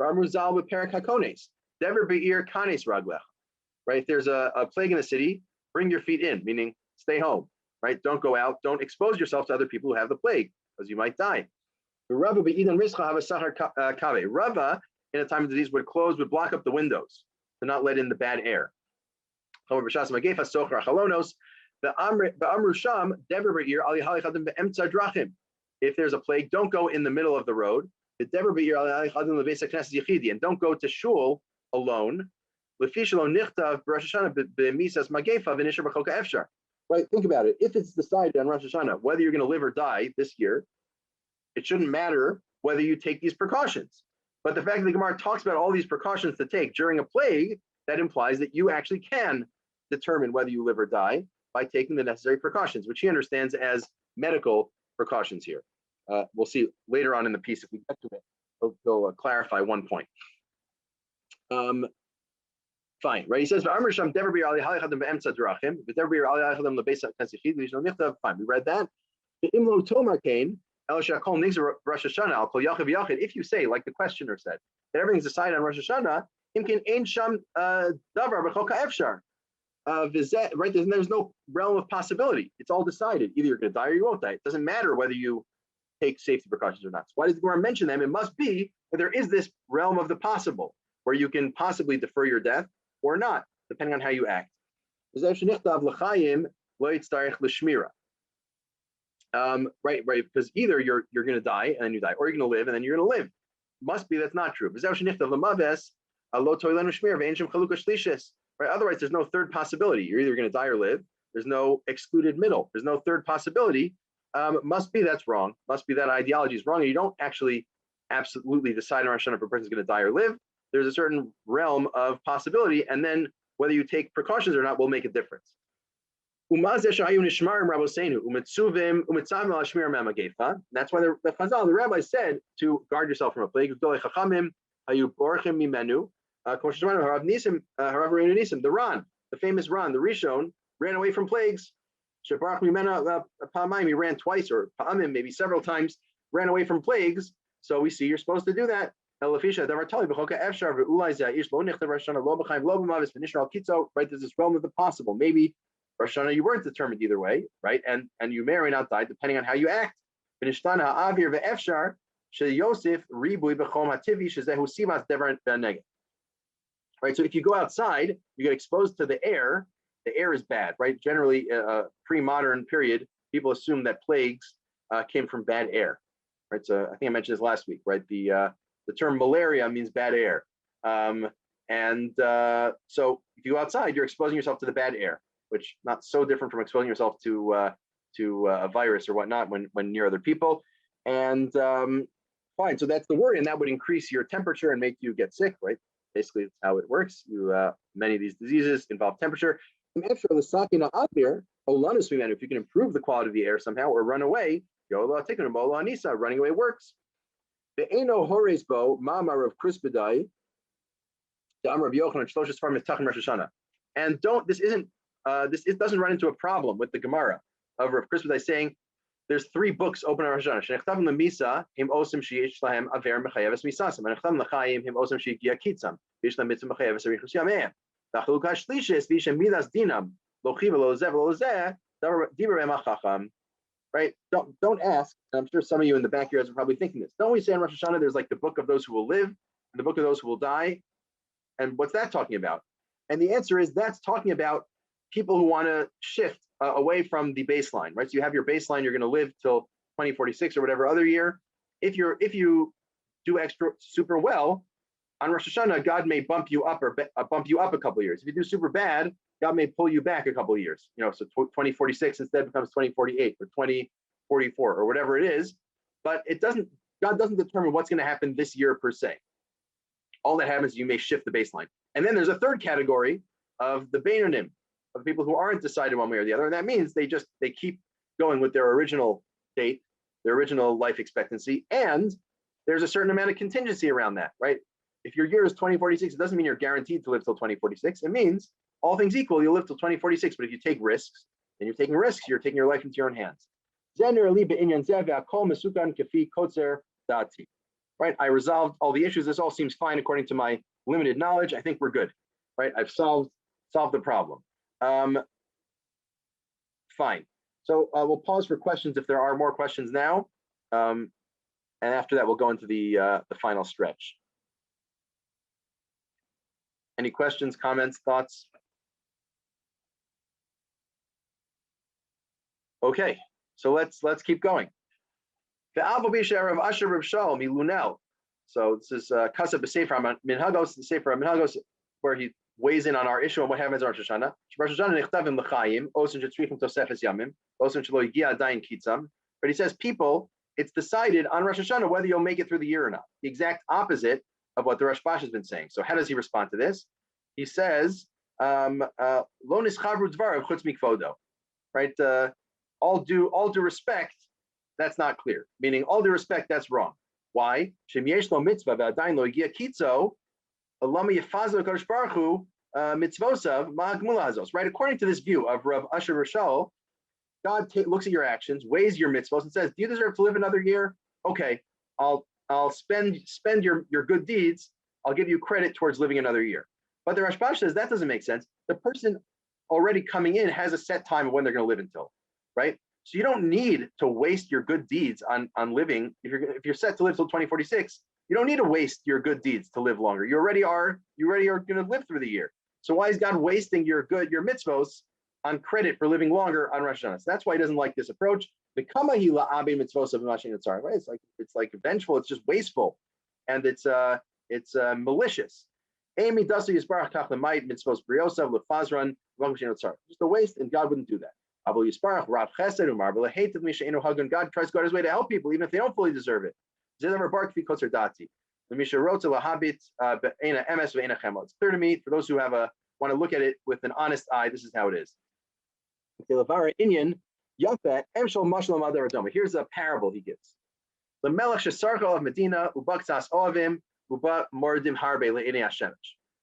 Right? If there's a plague in the city, bring your feet in, meaning stay home, right? Don't go out, don't expose yourself to other people who have the plague, because you might die. Rava, in a time of disease, would block up the windows to not let in the bad air. If there's a plague, don't go in the middle of the road. And don't go to shul alone. Right? Think about it. If it's decided on Rosh Hashanah whether you're going to live or die this year, it shouldn't matter whether you take these precautions. But the fact that the Gemara talks about all these precautions to take during a plague, that implies that you actually can determine whether you live or die by taking the necessary precautions, which he understands as medical precautions here. We'll see later on in the piece if we get to it. He'll clarify one point. Fine, right? He says, fine, we read that. If you say, like the questioner said, that everything's decided on Rosh Hashanah, right? There's no realm of possibility. It's all decided. Either you're going to die or you won't die. It doesn't matter whether you take safety precautions or not. So why does the Gemara mention them? It must be that there is this realm of the possible, where you can possibly defer your death or not, depending on how you act. Right, because either you're going to die and then you die, or you're going to live and then you're going to live. Must be that's not true. Right? Otherwise, there's no third possibility. You're either going to die or live. There's no excluded middle. There's no third possibility Must be that's wrong. Must be that ideology is wrong. And you don't actually absolutely decide on Rosh Hashanah if a person's going to die or live. There's a certain realm of possibility, and then whether you take precautions or not will make a difference. That's why the Chazal, the rabbi said to guard yourself from a plague. The Ran, the famous Ran, the Rishon, ran away from plagues. He ran twice, or maybe several times, ran away from plagues. So we see you're supposed to do that. Right, there's this realm of the possible. Maybe Rosh Hashanah, you weren't determined either way, right? And you may or may not die depending on how you act. Right, so if you go outside, you get exposed to the air is bad, right? Generally, pre-modern period, people assume that plagues came from bad air, right? So I think I mentioned this last week, right? The term malaria means bad air. So if you go outside, you're exposing yourself to the bad air, which not so different from exposing yourself to a virus or whatnot when near other people. And fine, so that's the worry, and that would increase your temperature and make you get sick, right? Basically, that's how it works. Many of these diseases involve temperature. If you can improve the quality of the air somehow or run away, running away works. And this doesn't run into a problem with the Gemara of Rav Krispedai saying there's 3 books open on Rosh Hashanah. Right? Don't ask. And I'm sure some of you in the back of your heads are probably thinking this. Don't we say in Rosh Hashanah there's like the book of those who will live and the book of those who will die? And what's that talking about? And the answer is that's talking about people who want to shift away from the baseline, right? So you have your baseline, you're going to live till 2046 or whatever other year. If you do extra super well on Rosh Hashanah, God may bump you up a couple of years. If you do super bad, God may pull you back a couple of years. So 2046 instead becomes 2048 or 2044 or whatever it is. But God doesn't determine what's going to happen this year per se. All that happens is you may shift the baseline. And then there's a third category of the Beinonim, of people who aren't decided one way or the other. And that means they keep going with their original date, their original life expectancy. And there's a certain amount of contingency around that, right? If your year is 2046, it doesn't mean you're guaranteed to live till 2046. It means all things equal, you'll live till 2046. But if you take risks, then you're taking risks, you're taking your life into your own hands. Right? I resolved all the issues. This all seems fine according to my limited knowledge. I think we're good, right? I've solved the problem. Fine. So we'll pause for questions if there are more questions now. And after that, we'll go into the final stretch. Any questions, comments, thoughts? Okay, so let's keep going. So this is Kasa B'Sefer Minhagos, the Sefer Minhagos, where he weighs in on our issue and what happens on Rosh Hashanah. But he says, people, it's decided on Rosh Hashanah whether you'll make it through the year or not. The exact opposite of what the Rashbash has been saying. So how does he respond to this? He says, right? All due respect, that's not clear. Meaning all due respect, that's wrong. Why? Right? According to this view of Rav Asher Rashal, God looks at your actions, weighs your mitzvos, and says, "Do you deserve to live another year? Okay, I'll spend your good deeds. I'll give you credit towards living another year." But the Rashbash says that doesn't make sense. The person already coming in has a set time of when they're going to live until, right? So you don't need to waste your good deeds on living. If you're set to live till 2046, you don't need to waste your good deeds to live longer. You already are going to live through the year. So why is God wasting your mitzvos on credit for living longer on Rosh Hashanah? So that's why he doesn't like this approach. It's like vengeful. It's just wasteful, and it's malicious. Just a waste, and God wouldn't do that. God tries to go out his way to help people, even if they don't fully deserve it. It's clear to me, for those who want to look at it with an honest eye, this is how it is. Here's a parable he gives.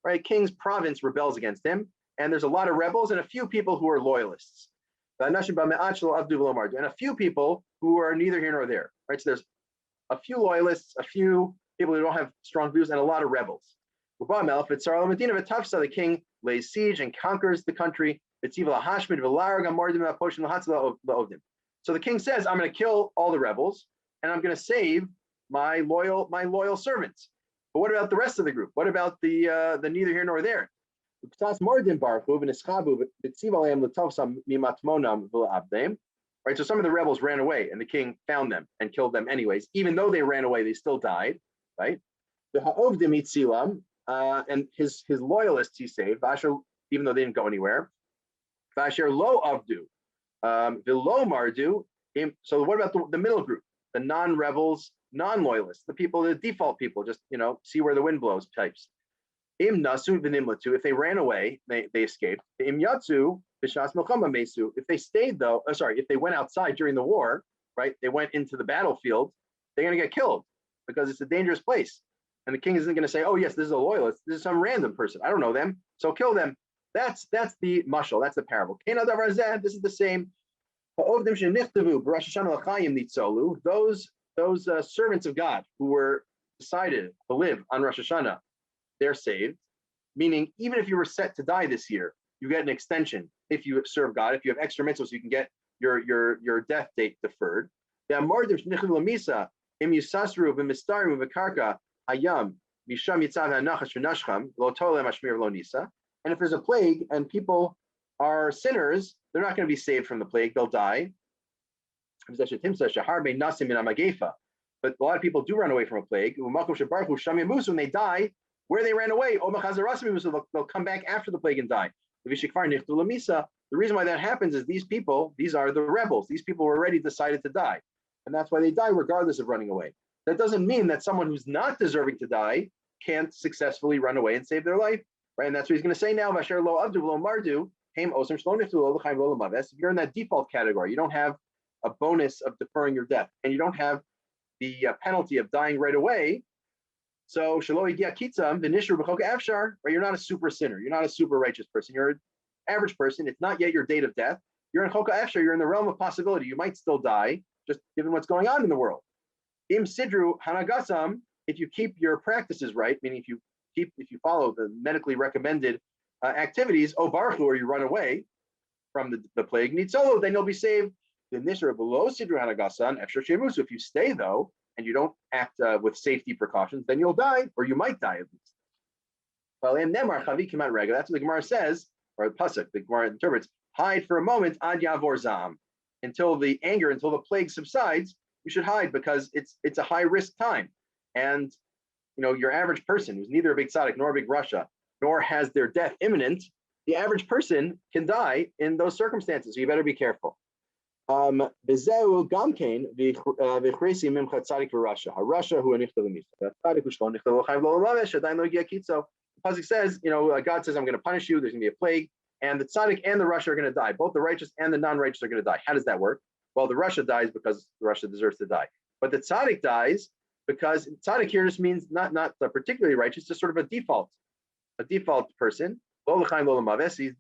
Right, king's province rebels against him, and there's a lot of rebels and a few people who are loyalists. And a few people who are neither here nor there. Right, so there's a few loyalists, a few people who don't have strong views, and a lot of rebels. The king lays siege and conquers the country. So the king says, I'm going to kill all the rebels, and I'm going to save my loyal servants. But what about the rest of the group? What about the neither here nor there? Right, so some of the rebels ran away, and the king found them and killed them anyways. Even though they ran away, they still died. Right? And his loyalists he saved, even though they didn't go anywhere. Lo avdu, v'lo mardu. So what about the middle group, the non-rebels, non-loyalists, the people, the default people, just see where the wind blows types? Im nasu v'nimlatu. If they ran away, they escaped. Im yatsu b'shas milchama mesu. If they stayed though, if they went outside during the war, right? They went into the battlefield. They're going to get killed because it's a dangerous place. And the king isn't going to say, oh, yes, this is a loyalist. This is some random person. I don't know them. So kill them. That's the mashal. That's the parable. This is the same. Those servants of God who were decided to live on Rosh Hashanah, they're saved. Meaning, even if you were set to die this year, you get an extension if you serve God. If you have extra mitzvahs, you can get your death date deferred. And if there's a plague and people are sinners, they're not going to be saved from the plague, they'll die. But a lot of people do run away from a plague. When they die, where they ran away, they'll come back after the plague and die. The reason why that happens is these are the rebels. These people were already decided to die. And that's why they die regardless of running away. That doesn't mean that someone who's not deserving to die can't successfully run away and save their life, right? And that's what he's going to say now. If you're in that default category, you don't have a bonus of deferring your death, and you don't have the penalty of dying right away. So, right, you're not a super sinner. You're not a super righteous person. You're an average person. It's not yet your date of death. You're in Choka Efshar. You're in the realm of possibility. You might still die, just given what's going on in the world. Im sidru hanagasam, if you keep your practices right, meaning if you follow the medically recommended activities, baruch or you run away from the plague, nitzolo, then you'll be saved. The nishra below sidru hanagasan extra shemusu. If you stay though and you don't act with safety precautions, then you'll die, or you might die at least. That's what the Gemara says, or the pasuk, the Gemara interprets: hide for a moment ad yavor zam, until the plague subsides. You should hide because it's a high risk time, and your average person who's neither a big tzaddik nor a big rasha, nor has their death imminent, the average person can die in those circumstances. So you better be careful. The pasuk says, God says, I'm going to punish you. There's going to be a plague, and the tzaddik and the rasha are going to die. Both the righteous and the non-righteous are going to die. How does that work? Well, the rasha dies because the rasha deserves to die, but the tzaddik dies because tzaddik here just means not particularly righteous, just sort of a default person. He's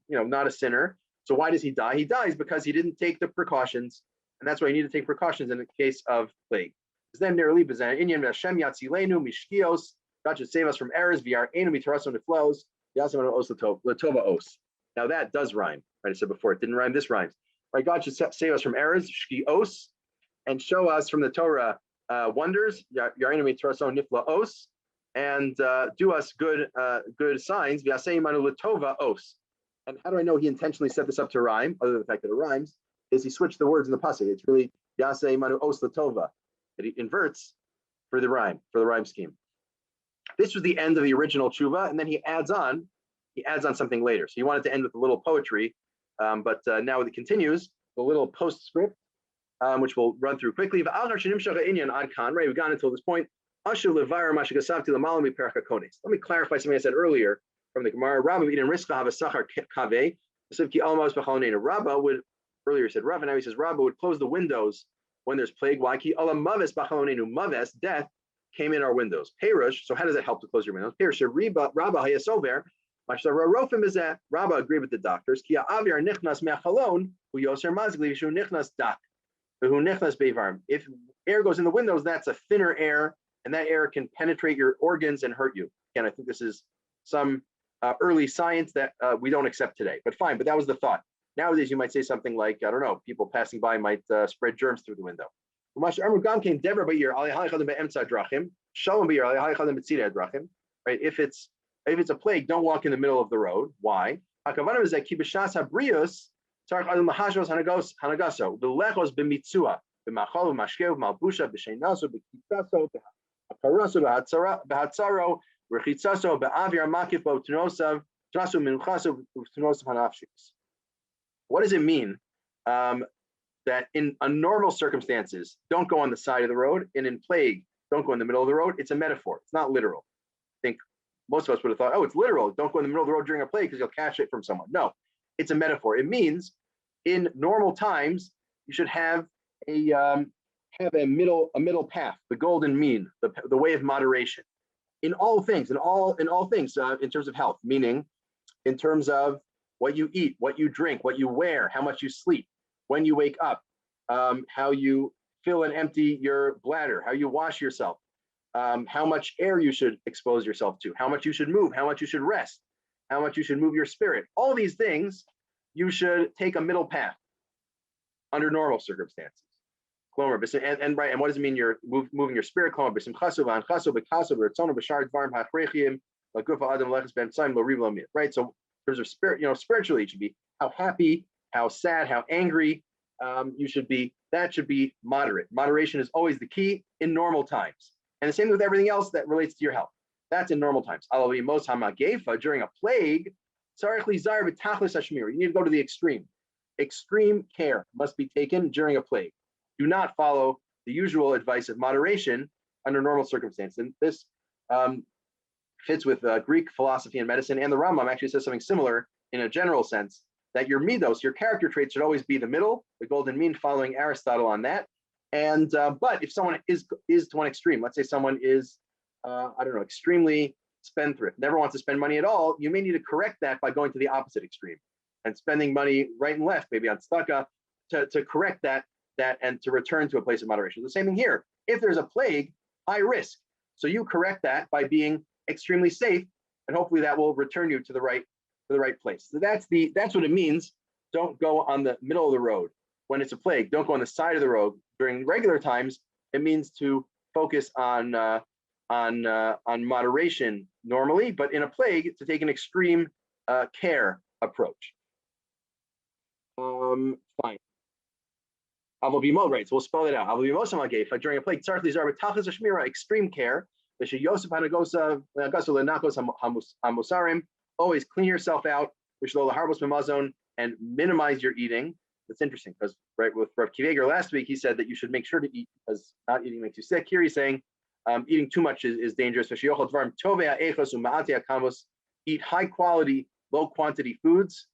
not a sinner. So why does he die? He dies because he didn't take the precautions, and that's why you need to take precautions in the case of plague. God should save us from errors. Now that does rhyme. Right? I said before it didn't rhyme. This rhymes. Right? God should save us from errors, shkios, and show us from the Torah wonders, and do us good signs. And how do I know he intentionally set this up to rhyme, other than the fact that it rhymes, is he switched the words in the pasuk. It's really Yasei Manu Os Latova, that he inverts for the rhyme scheme. This was the end of the original tshuva, and then he adds on something later. So he wanted to end with a little poetry, but now it continues. little postscript, which we'll run through quickly. Right, we've gone until this point. Let me clarify something I said earlier from the Gemara. Rabbi would earlier said Rabbi, now he says Rabbi would close the windows when there's plague. Why? Death came in our windows. Perush. So how does that help to close your windows? Perush. Rabbi hayasover. Rabbi agreed with the doctors. If air goes in the windows, that's a thinner air, and that air can penetrate your organs and hurt you. Again, I think this is some early science that we don't accept today, but fine. But that was the thought. Nowadays, you might say something like, I don't know, people passing by might spread germs through the window. Right? If it's a plague, don't walk in the middle of the road. Why? What does it mean that in normal circumstances, don't go on the side of the road, and in plague, don't go in the middle of the road? It's a metaphor. It's not literal. I think most of us would have thought, oh, it's literal. Don't go in the middle of the road during a plague because you'll catch it from someone. No, it's a metaphor. It means in normal times, you should have a middle path, the golden mean, the way of moderation, in all things, in terms of health, meaning in terms of what you eat, what you drink, what you wear, how much you sleep, when you wake up, how you fill and empty your bladder, how you wash yourself, how much air you should expose yourself to, how much you should move, how much you should rest, how much you should move your spirit. All these things, you should take a middle path under normal circumstances. And what does it mean you're moving your spirit? Right. So in terms of spirit, spiritually, it should be how happy, how sad, how angry you should be. That should be moderate. Moderation is always the key in normal times. And the same with everything else that relates to your health. That's in normal times. During a plague, you need to go to the extreme. Extreme care must be taken during a plague. Do not follow the usual advice of moderation under normal circumstances. And this fits with Greek philosophy and medicine. And the Rambam actually says something similar in a general sense, that your midos, your character traits, should always be the middle, the golden mean, following Aristotle on that. And but if someone is to one extreme, let's say someone is, extremely spendthrift, never wants to spend money at all, you may need to correct that by going to the opposite extreme and spending money right and left, maybe on tzedakah, to correct that and to return to a place of moderation. The same thing here. If there's a plague, high risk. So you correct that by being extremely safe, and hopefully that will return you to the right place. So that's what it means. Don't go on the middle of the road when it's a plague. Don't go on the side of the road. During regular times, it means to focus on moderation normally, but in a plague, to take an extreme care approach. Fine. Right, so we'll spell it out. During a plague, extreme care. Always clean yourself out, and minimize your eating. That's interesting because with Rabbi Akiva Eger last week, he said that you should make sure to eat because not eating makes you sick. Here he's saying eating too much is dangerous. Eat high quality, low quantity foods.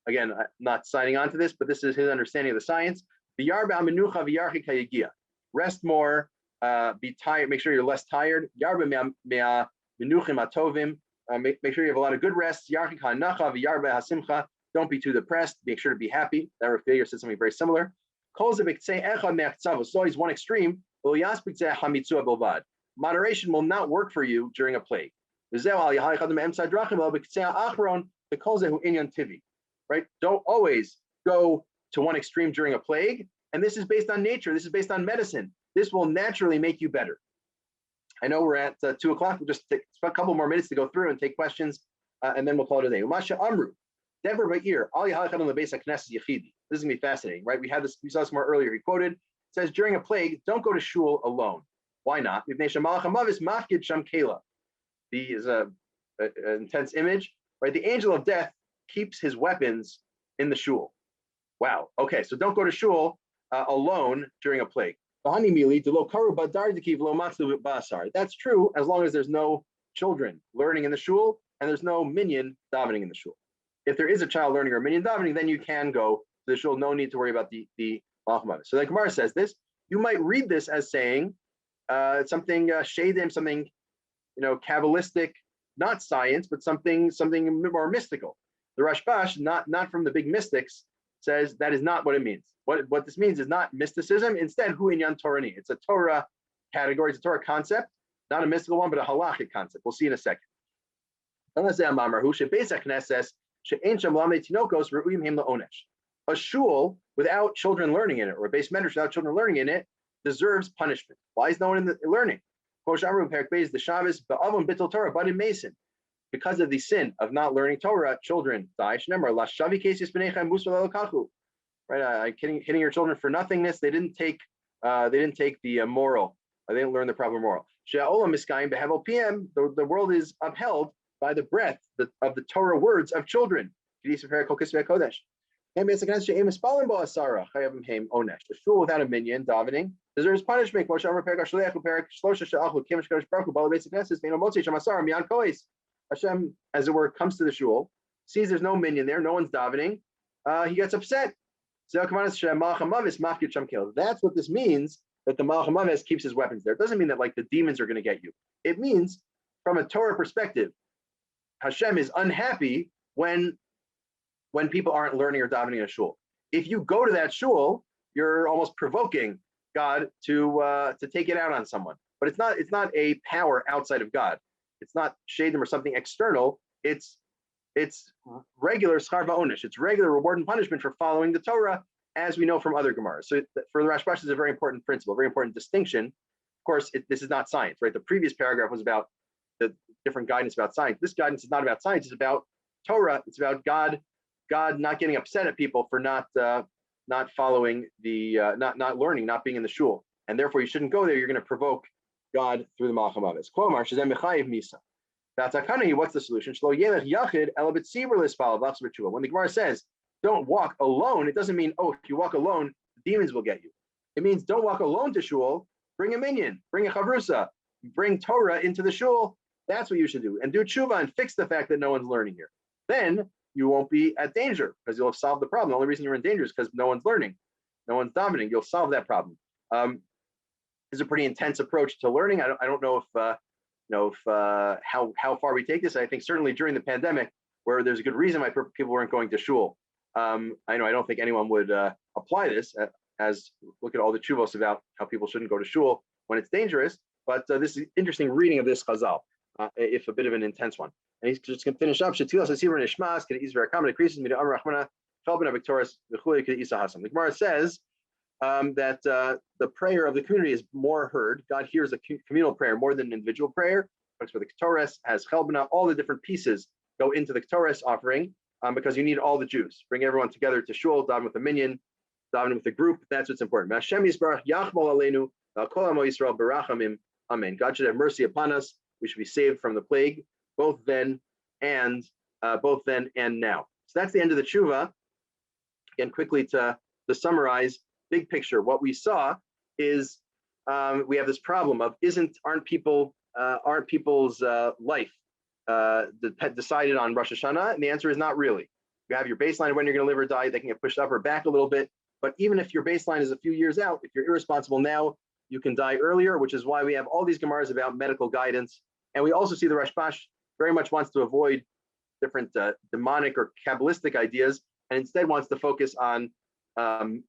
Again, I'm not signing on to this, but this is his understanding of the science. Rest more, be tired, make sure you're less tired. Make sure you have a lot of good rest. Don't be too depressed. Make sure to be happy. That Rabbi Eger said something very similar. So always one extreme. Moderation will not work for you during a plague. Right? Don't always go to one extreme during a plague. And this is based on nature. This is based on medicine. This will naturally make you better. I know we're at 2 o'clock. We'll just take a couple more minutes to go through and take questions, and then we'll call it a day. Umasha Amru, Divrei Eger, this is going to be fascinating, right? We saw this more earlier. He quoted, it says, during a plague, don't go to shul alone. Why not? The is an intense image, right? The angel of death keeps his weapons in the shul. Wow. Okay, so don't go to shul alone during a plague. That's true as long as there's no children learning in the shul and there's no minyan davening in the shul. If there is a child learning or minyan davening, then you can go to the shul. No need to worry about the malcham. So the Gemara says this. You might read this as saying something shadim, something Kabbalistic, not science, but something more mystical. The Rashbash, not from the big mystics, says that is not what it means. What this means is not mysticism. Instead, hu inyan Torani. It's a Torah category. It's a Torah concept, not a mystical one, but a halachic concept. We'll see in a second. A shul without children learning in it, or a base medrash without children learning in it, deserves punishment. Why is no one in the learning? Because of the sin of not learning Torah, children die. Right? Hitting your children for nothingness. They didn't take the moral. They didn't learn the proper moral. The world is upheld by the breath of the Torah words of children. A shul without a minyan davening deserves punishment. Hashem, as it were, comes to the shul, sees there's no minyan there, no one's davening, he gets upset. That's what this means, that the Malcham Aves keeps his weapons there. It doesn't mean that like the demons are going to get you. It means, from a Torah perspective, Hashem is unhappy when people aren't learning or davening in a shul. If you go to that shul, you're almost provoking God to take it out on someone. But it's not a power outside of God. It's not shadim or something external. It's regular schar va'onish. It's regular reward and punishment for following the Torah, as we know from other Gemaras. So for the Rashbash, is a very important principle, a very important distinction. Of course, this is not science, right? The previous paragraph was about the different guidance about science. This guidance is not about science. It's about Torah. It's about God not getting upset at people for not following not learning, not being in the shul, and therefore you shouldn't go there. You're going to provoke God through the Malcham Aves. What's the solution? When the Gemara says, don't walk alone, it doesn't mean, if you walk alone, demons will get you. It means don't walk alone to shul, bring a minyan, bring a chavrusa, bring Torah into the shul. That's what you should do. And do tshuva and fix the fact that no one's learning here. Then you won't be at danger because you'll have solved the problem. The only reason you're in danger is because no one's learning. No one's davening. You'll solve that problem. It's a pretty intense approach to learning. I don't know if how far we take this. I think certainly during the pandemic, where there's a good reason why people weren't going to shul. I don't think anyone would apply this as look at all the tshuvos about how people shouldn't go to shul when it's dangerous. But this is interesting reading of this chazal, if a bit of an intense one. And he's just going to finish up. The Gemara says that the prayer of the community is more heard. God hears a communal prayer more than an individual prayer. That's where the Ketores has chelbana. All the different pieces go into the Ketores offering because you need all the Jews. Bring everyone together to shul, daven with a minyan, daven with a group. That's what's important. Hashem Yisbarach Yachmol Aleinu Kol Amo Yisrael Barachamim. Amen. God should have mercy upon us. We should be saved from the plague, both then and now. So that's the end of the tshuva. Again, quickly to summarize, big picture, what we saw is we have this problem of aren't people's life decided on Rosh Hashanah? And the answer is not really. You have your baseline of when you're going to live or die. They can get pushed up or back a little bit. But even if your baseline is a few years out, if you're irresponsible now, you can die earlier, which is why we have all these Gemaras about medical guidance. And we also see the Rashbash very much wants to avoid different demonic or Kabbalistic ideas, and instead wants to focus on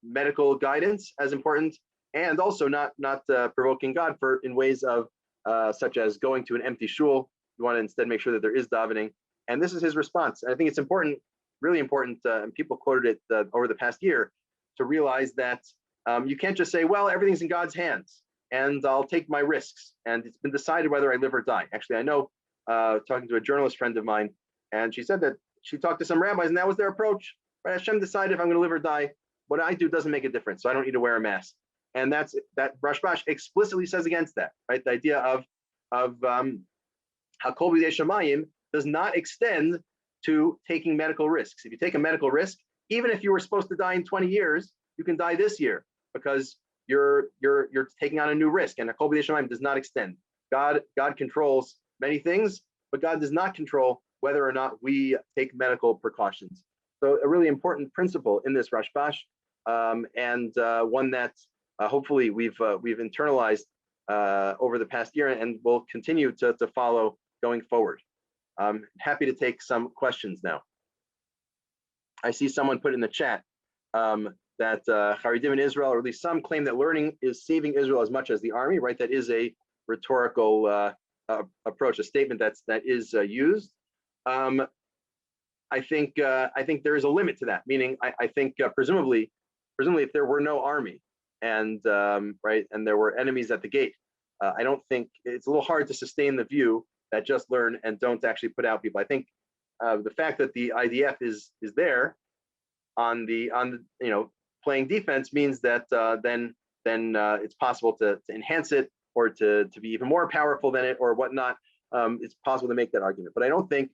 medical guidance as important, and also not provoking God in ways of such as going to an empty shul. You want to instead make sure that there is davening, and this is his response. And I think it's important, really important, and people quoted it over the past year, to realize that you can't just say, well, everything's in God's hands and I'll take my risks and it's been decided whether I live or die. Actually, I know, talking to a journalist friend of mine, and she said that she talked to some rabbis and that was their approach. Right? Hashem decided if I'm going to live or die. What I do doesn't make a difference, so I don't need to wear a mask. And that Rashbash explicitly says against that, right? The idea of Hakol B'yedei Shamayim does not extend to taking medical risks. If you take a medical risk, even if you were supposed to die in 20 years, you can die this year because you're taking on a new risk. And Hakol B'yedei Shamayim does not extend. God controls many things, but God does not control whether or not we take medical precautions. So a really important principle in this Rashbash, and one that hopefully we've internalized over the past year and will continue to follow going forward. I'm happy to take some questions now. I see someone put in the chat that Haredim in Israel, or at least some, claim that learning is saving Israel as much as the army, right? That is a rhetorical approach, a statement that is used. I think there is a limit to that. Meaning, I think presumably, if there were no army and right, and there were enemies at the gate, I don't think it's a little hard to sustain the view that just learn and don't actually put out people. I think the fact that the IDF is there on the playing defense means that then it's possible to enhance it or to be even more powerful than it or whatnot. It's possible to make that argument, but I don't think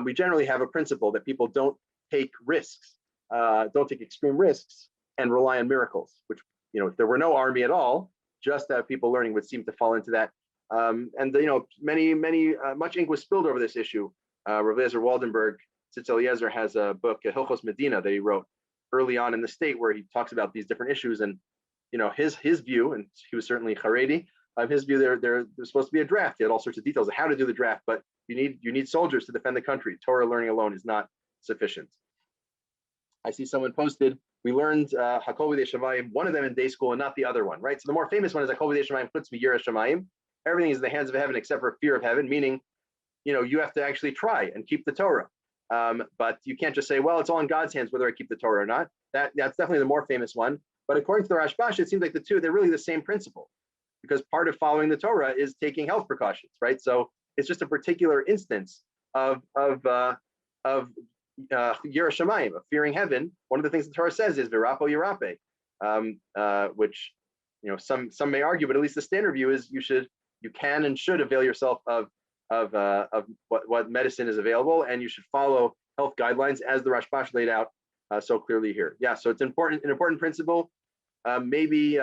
we generally have a principle that people don't take risks, don't take extreme risks and rely on miracles, which, if there were no army at all, just that people learning would seem to fall into that. And much ink was spilled over this issue. Rav Eliezer Waldenberg, Tzitz Eliezer, has a book, Hilchos Medina, that he wrote early on in the state, where he talks about these different issues. And his view, and he was certainly Haredi, his view, there's supposed to be a draft. He had all sorts of details of how to do the draft, but you need soldiers to defend the country. Torah learning alone is not sufficient. I see someone posted, we learned Hakol B'yedei Shamayim, one of them in day school and not the other one, right? So the more famous one is Hakol B'yedei Shamayim Chutz Miyiras Shamayim. Everything is in the hands of heaven except for fear of heaven, meaning, you have to actually try and keep the Torah. But you can't just say, well, it's all in God's hands whether I keep the Torah or not. That's definitely the more famous one. But according to the Rashbash, it seems like the two, they're really the same principle, because part of following the Torah is taking health precautions, right? So it's just a particular instance of Yiras Shamayim, of fearing heaven. One of the things the Torah says is V'rapo Yirape, which some may argue, but at least the standard view is you can and should avail yourself of what medicine is available, and you should follow health guidelines as the Rashbash laid out so clearly here. Yeah, so it's an important principle. Maybe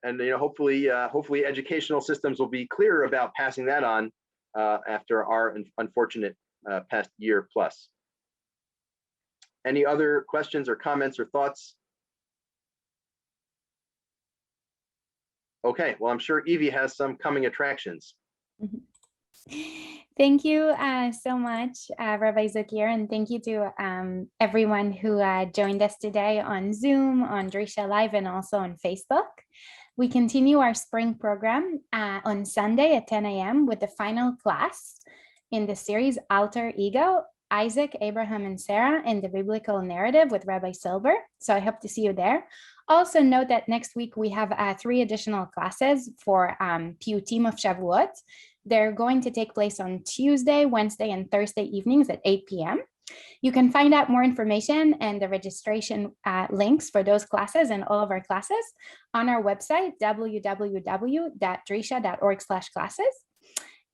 and hopefully educational systems will be clearer about passing that on after our unfortunate past year plus. Any other questions or comments or thoughts? Okay, well, I'm sure Evie has some coming attractions. Thank you so much, Rabbi Zuckier, and thank you to everyone who joined us today on Zoom, on Drisha Live, and also on Facebook. We continue our spring program on Sunday at 10 a.m. with the final class in the series Alter Ego, Isaac, Abraham, and Sarah in the Biblical Narrative with Rabbi Silber. So I hope to see you there. Also note that next week we have 3 additional classes for Piyutim of Shavuot. They're going to take place on Tuesday, Wednesday, and Thursday evenings at 8 p.m. You can find out more information and the registration links for those classes and all of our classes on our website, www.drisha.org/classes.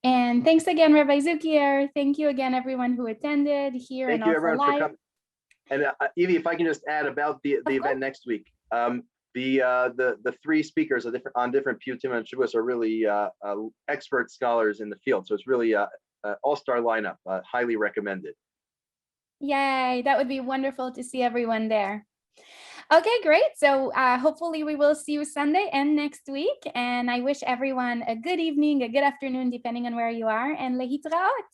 And thanks again, Rabbi Zuckier. Thank you again, everyone who attended here and also live. Thank you, everyone, for coming. And Evie, if I can just add about the event next week. The 3 speakers on different Piyutim and Shavuos are really expert scholars in the field. So it's really an all-star lineup, highly recommended. Yay, that would be wonderful to see everyone there. Okay, great. So hopefully we will see you Sunday and next week. And I wish everyone a good evening, a good afternoon, depending on where you are, and lehitraot.